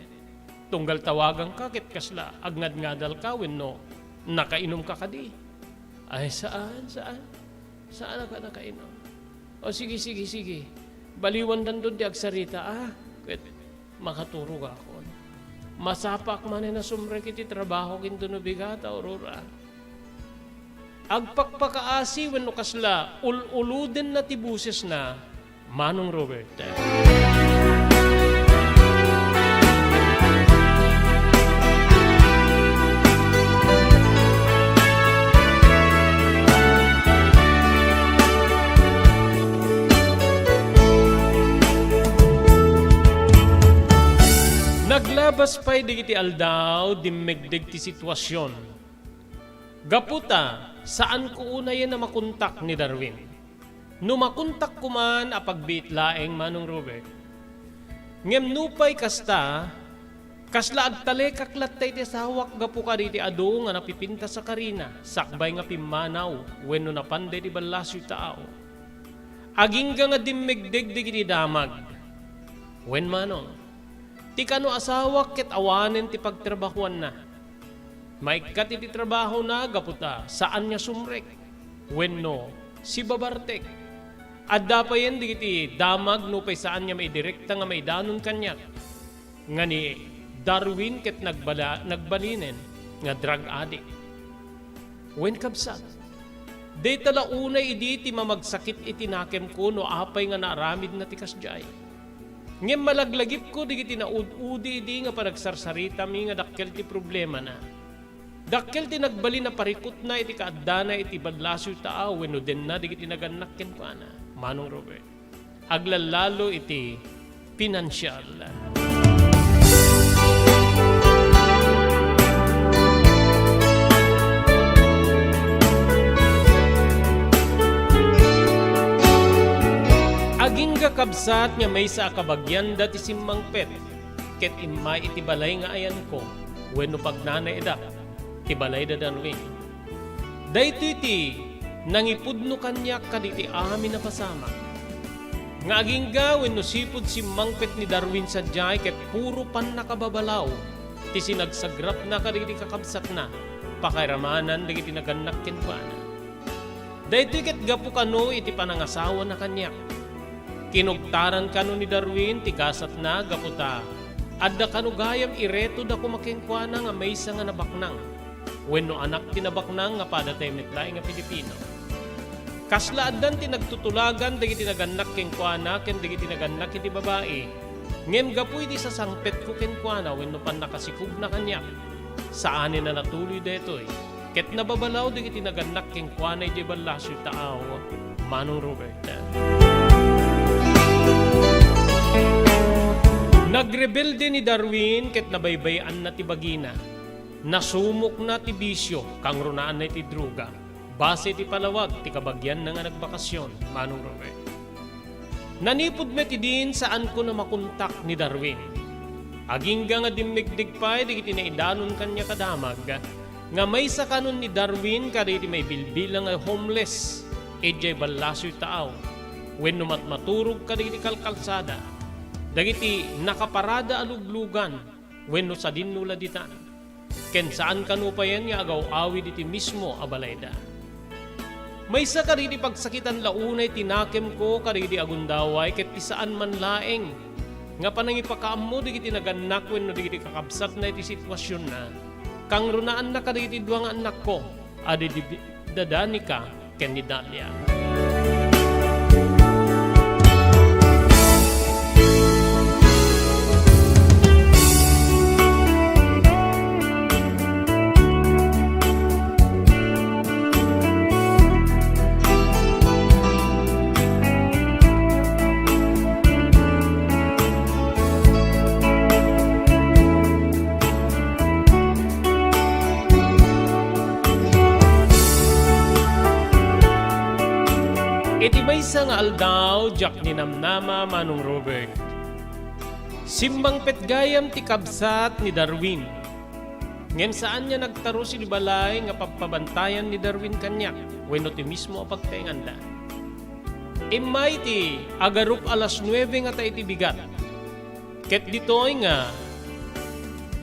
Speaker 1: Tunggal tawagan ka ket kasla agnadngadal ka wenno nakainom ka kadi. Ay, saan? Saan ka nakainom? O sige. Baliwan dan doon di agsarita. Wait, makaturo ka ako. Masapak man na sumrek iti trabaho kinto no bigata, Aurora. Agpakpakaasi when no kasla, ululuden na tibuses na, Manong Robert. Naglabas pa'y digiti aldaw, dimegdeg ti sitwasyon. Gaputa, saan ko una yan na makontak ni Darwin? No makontak ko man apagbiit laeng, Manong Robert. Ngem nupay kasta, kasla agtale kaklatay ti sawak gapu ka diti ado nga napipinta sa karina, sakbay nga pimanaw, wenno napanday di balas yu tao. Agingga nga dimegdeg digiti damag. Wen Manong, ti kano asawa ket awanen ti pagtrabahuan na. Maikat iti trabaho na gaputa, saan niya sumrek? Wenno, si Babartek. Adda pa yan digiti damag no pay saan niya may direkta nga may danon kanyak. Nga ni Darwin ket nagbalinen nga drug addict. Wen kabsat. Day tala unay idi ti mamagsakit iti nakem ko no apay nga naaramid na ti kasjay. Ngem malaglagip ko digiti na ud-udi di nga panagsarsarita mi nga dakkel ti problema na. Dakkel ti nagbali na parikot na iti kaadda na iti badlasyo tao wenno den na digiti naganak ken kuana, Manong Robert. Aglalalo iti pinansyal. Aging kakabsat nga may sa akabagyan dati simmang pet, ket imay iti balay nga ayan ko, wenno pagnanay edak, ti balay da Darwin. Dayto iti, nangipudno kanyak kaditi amin na pasama. Nga aging wenno sipud simmang pet ni Darwin sa jay, ket puro pan nakababalaw, ti sinagsagrap na kaditi kakabsat na, pakairamanan digiti naganak kenkuana. Dayto ket gapu kano iti panangasawa na kanyak. Kinugtaran kano ni Darwin, tigasat na, gaputa. Adda kano gayam ireto da kumakengkwana nga maysa nga nabaknang. Wenno anak tinabaknang nga padatay metlaing nga Pilipino. Kasla addan tinagtutulagan, dagiti naganak kengkwana, ken dagiti naganak iti babae. Ngem gapuy di sa sangpet ko kengkwana, wenno pan nakasikog na kanyak. Saanin na natuloy detoy. Ket nababalaw dagiti naganak kengkwana iti balasyo tao, Manong Robert. Nagrebelde ni Darwin ket nabaybayan na ti bagina. Nasumok na ti bisyo, kang runaan na ti druga. Base ti palawag, ti kabagyan na nga nagbakasyon, Manong Robert. Nanipod met idin saan ko na makontak ni Darwin. Agingga nga dimigdig pa'y digiti na idanon kanya kadamag, nga may sa kanon ni Darwin kaditi may bilbilang nga homeless, ejay balasyo tao, wenno matmaturog kaditi kalkalsada, dagiti nakaparada aluglugan, wenno sa dinula ditan. Ken saan kano pa yan nga agaw-awi diti mismo abalayda. May sa karidi pagsakitan launay tinakem ko karidi agundaway ket isaan man laeng. Nga panangipakaam mo digiti naganak wenno digiti kakabsat na iti sitwasyon na. kang runaan na kaditi duwang anak ko, adi dadani ka ken ni Dalia. Iti maysa nga aldaw, jak ni namnama Manong Robert. Simbang petgayam ti kabsat ni Darwin. Ngem saan niya nagtaro si balay nga pagpabantayan ni Darwin kanyak, wenno ti mismo pagtainganda. Imay ti agarup alas 9 nga ta iti bigat. Ket ditoy nga,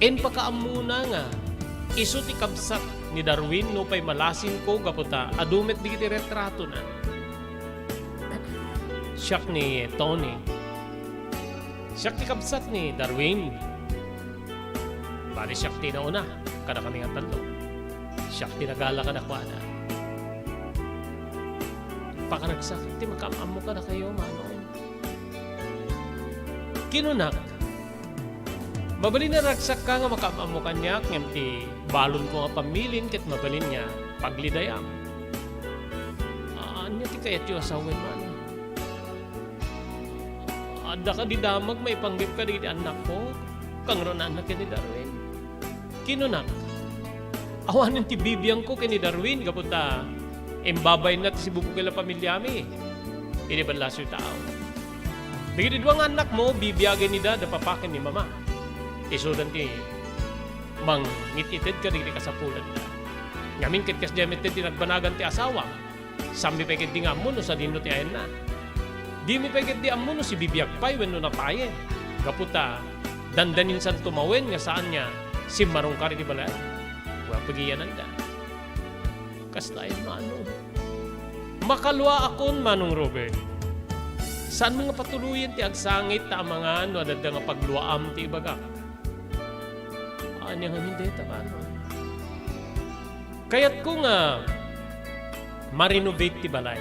Speaker 1: en pakaamuna nga, iso ti kabsat ni Darwin no pay malasin ko gaputa, adumet di kiti retrato na. Siyak ni Tony. Siyak ti kabsat ni Darwin. Bali siyak ti nauna, kada kami nga talo. Siyak ti nagala kada kuana. Pakaragsak, ti makamamo ka na kayo, Manong. Kinunak. Mabali na ragsak ka nga makamamo kanyak, ngem ti balon ko nga pamilin, ket mabalin niya paglidayam. Anya ti kayat yung asawin, Manong. Ada ka di damag, may panggip ka di anak ko. Kang ron anak ni Darwin. Kinunak. Awanin ti bibiyang ko kini Darwin. Kapunta, embabay na ti si buko kila pamilyami. Ini balas yung tao. Bigyan di duwang anak mo, bibiyagin ni dada, papakin ni mama. Isudan ti, mang ngititid ka di kasapulan na. Ngamin kit kas diameted ti nagbanagan ti asawa. Sambi pa kit di nga mo no sa dino ti ayan na. Di mi pagkat di amuno si bibiyag pay wenno napayen. Kaputa, dandanin san tumawen nga saan niya si marong kari di balay. Wa pagiyanan da. Kastayan Manong. Makalwa akon Manong Robert. Saan mga patuluyan ti agsangit ta mga no adada nga pagluwaam ti ibagak. Anya nga hindi ta Manong. Kayat ko nga ma-renovate ti balay.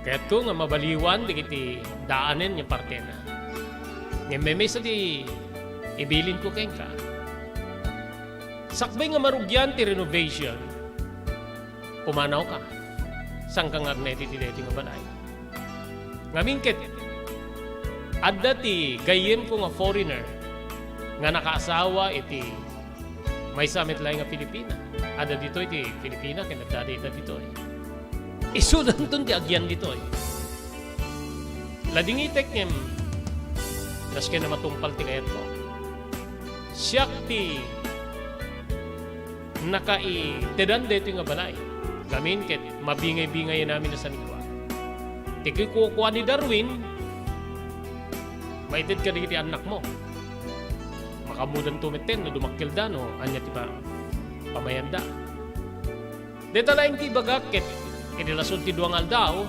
Speaker 1: Kaya't ko nga mabaliwan, di kiti daanin yung parte na. Ngayon may sa di ibilin ko keng ka. Sakbay nga marugyan ti renovation, pumanaw ka. Sang ka nga neti-neti nga balay. Ngamin ket, adda ti gayen ko nga foreigner, nga nakaasawa iti may samit lang nga Pilipina. Adda dito iti Pilipina, kaya nagdadita dito eh. Isudan ton ti agyan dito eh. Ladingitek niyem, naske na matumpal ti kayat ko. Siyak ti nakai-tedan dito nga balay. Gamin ket mabingay-bingay namin na sa nikwa. Tiki kukuha ni Darwin, maited ka di anak mo. Makamudan tumiten no dumakil da no, anya ti ba pamayanda. Dito lang ti bagak ket inilasod ti duwang aldaw,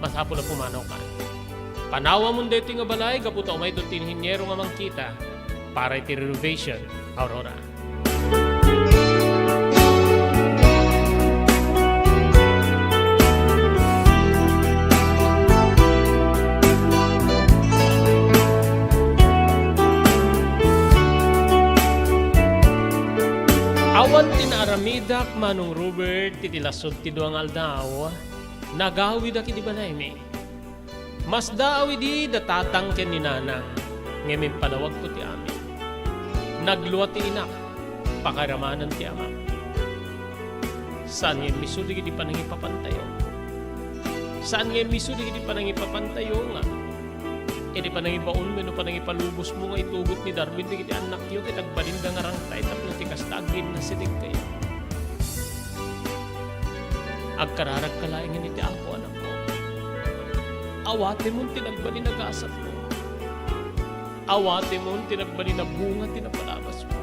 Speaker 1: masapon na pumanaw ka. Panawa mo dito nga balay, kaputa umay doon tinhinyero nga mangkita para iti renovation, Aurora. Awan tinaaramidak Manong Robert titilasod ti duwang aldaw, nagawi da kiti balay mi. Mas daawi di datatang ken ni nanang, ngamin palawag ko ti amin. Nagluwa ti inak, pakaramanan ti ama. Saan ngayon misuli kiti panangipapantayo? Saan ngayon misuli kiti panangipapantayo nga? Edi panangibaon mo no panangipalubos mo nga itugot ni Darwin di kiti anak yo kit agbalinda nga rangtay tapno ti kastagin na sinig kayo. Agkararag kalaingin iti ako anak ko. Awate mo tinagbali na gasat mo. Awate mo tinagbali na bunga tinapalabas mo.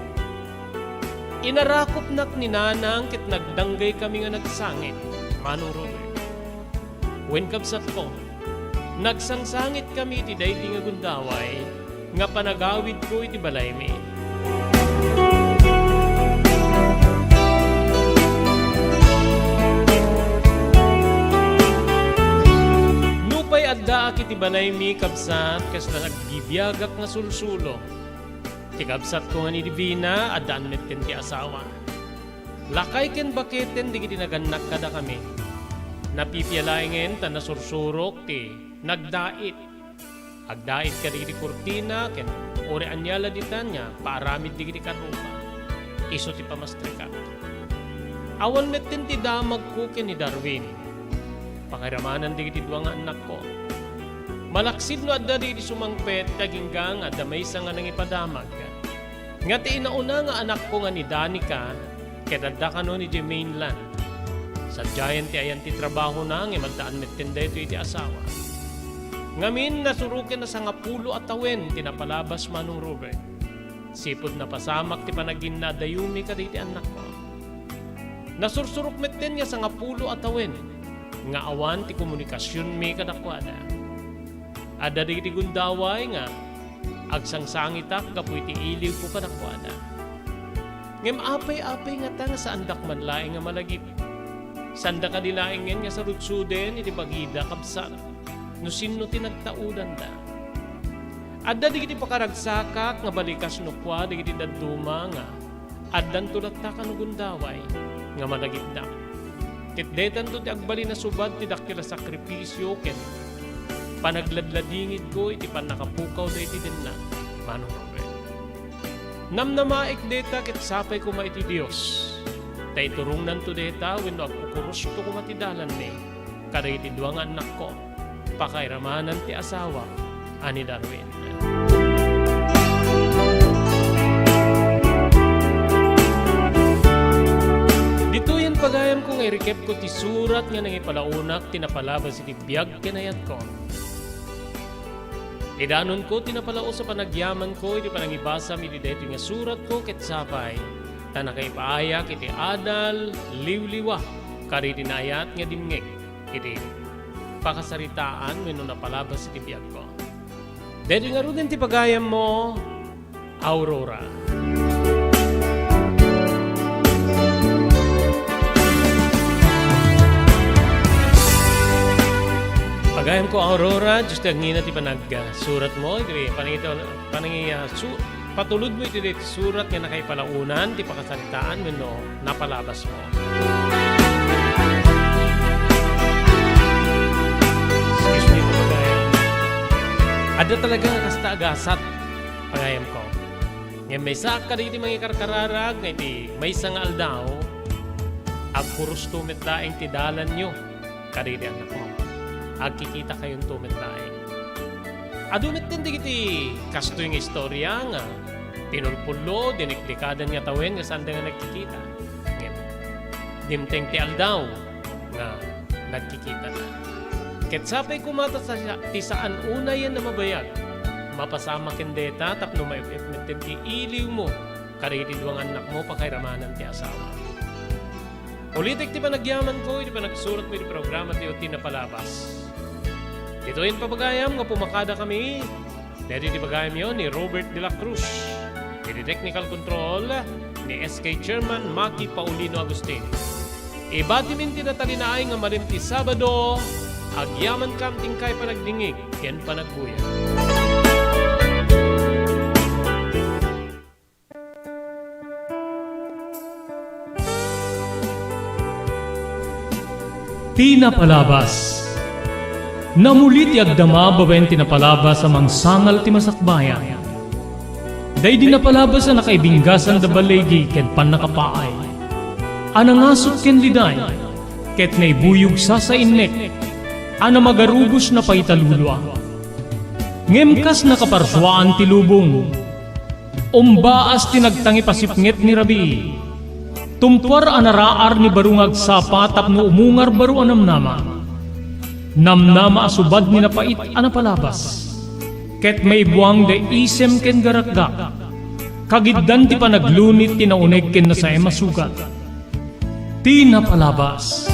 Speaker 1: Inarakop nak ni nanang kit nagdanggay kami nga nagsangit. Manong Robert. When kabsat ko, nagsangsangit kami iti daydi nga gundaway, nga panagawid ko iti balay mi. iti balay mi kabsat kas na nagbibiyagak nga sulsulo. Ti kabsat ko nga ni Divina adaan metten ti asawa. Lakay ken baketen di kiti naganak kada kami. Napipiyalaingen ta nasursurok ti nagdait. Agdait ka di kiti kurtina ken ore anyala di tanya paaramid di kiti karupa. Iso ti pamastrikat. Awan metten ti damag ko ken ni Darwin. Pakiramanan di kiti duwa nga anak ko. Malaksid no adda di sumangpet kaginggang adda may isa nga nangipadamag. Nga ti inauna nga anak ko nga ni Danica kedadda ka no ni Mainland. Sa giant ti ayan ti trabaho na nga magdaan metten da ito iti asawa. Ngamin nasurukin na sa nga pulo at tawen tinapalabas manong Robert. Sipod na pasamak ti panagin na dayumi ka di ti anak ko. Nasursurok metten nga sa nga pulo at tawen nga awan ti komunikasyon mi kadakwada. Ada di ti gundaway nga agsangsangitak kapoy ti iliw ko kadakwada. Ngem apay-apay nga ta nga sa andak man laing nga malagip. Sanda ka dilaing nga sa rutsuden iti bagida kabsat. No sino ti nagtaudan da. Adda di kiti pakaragsakak nga balikas no kwa di kiti daduma nga addan tulat ta ka no gundaway nga malagip da. Kitdetan to ti agbali na subad ti dakila sakripisyo ken panagladladingid ko iti panakapukaw da iti din na. Manong Robert. Namnamaik deta ket sapay ko maiti Dios. Ta iturungnan to deta wenno agkukurus to ko matidalan ni. Kada iti duwa nga anak ko. Pakairamanan ti asawa ani Darwin. Dito yan pagayam kong i-recap ko ti surat nga nang ipalaunak tinapalabas iti biyag kinayat ko. Idanon ko tinapalao sa panagyaman ko iti panangibasa mi iti deto nga surat ko ket sapay ta nakaipaaya iti adal liwliwa kari tinayat nga dimngeg iti pakasaritaan wenno napalabas iti biyag ko. Deto nga ruden ti pagayam mo Aurora. Pagayam ko Aurora, just ang ngina ti panag-surat mo, iti patulod mo iti surat nga nakaipalaunan, ti pakasaritaan, wenno napalabas mo. Excuse me ito pagayam. Ada talaga nga kasta agasat, pagayam ko. Ngayon may saka iti mga karkararag, nga iti may nga aldaw, agkurus tumit daing ti dalan nyo, kadidi anak mo. Agkikita kayong tumit daing. Adunit din iti kasto yung istorya nga pinulpulo, dinikdikadan nga tawen nga saan nga nagkikita. Dimteng ti aldaw nga nagkikita na. Ket sapay kumata sa ti saan una yan na mabayag. Mapasama kendeta tapno maipipmitin ti iliw mo kariti duwang anak mo pakairamanan ti asawa. Ulitik ti panagyaman ko, iti panagsurat mo iti programa ti Uti na Palabas. Dito yung papagayam nga pumakada kami. Dito yung papagayam yun ni Robert de la Cruz. Iti technical control ni SK Chairman Maki Paulino Agustin. Ibati min tinatalinaay nga malimti Sabado, agyaman kam tingkay panagdingig, ken panagbuya.
Speaker 6: Tinapalabas. Namulit ti agdama babaen tinapalabas amang sangal ti masakbayan. Day di napalabas na nakaibinggasan da balegi ken panakapaay. Anangasot ken liday ket naibuyog sa innek. Ana magarubos na paitalulwa. Ngemkas nakaparswaan ti lubong. Umbaas tinagtangi pasipnget ni Rabi. Tumpar anaraar ni barungag sapa tapno umungar baru anamnama. Namnama asubad ni napait anapalabas. Ket may buwang de isem ken garakgak. Kagiddan ti panaglunit tinauneg ken na sa emasugat. Tinapalabas.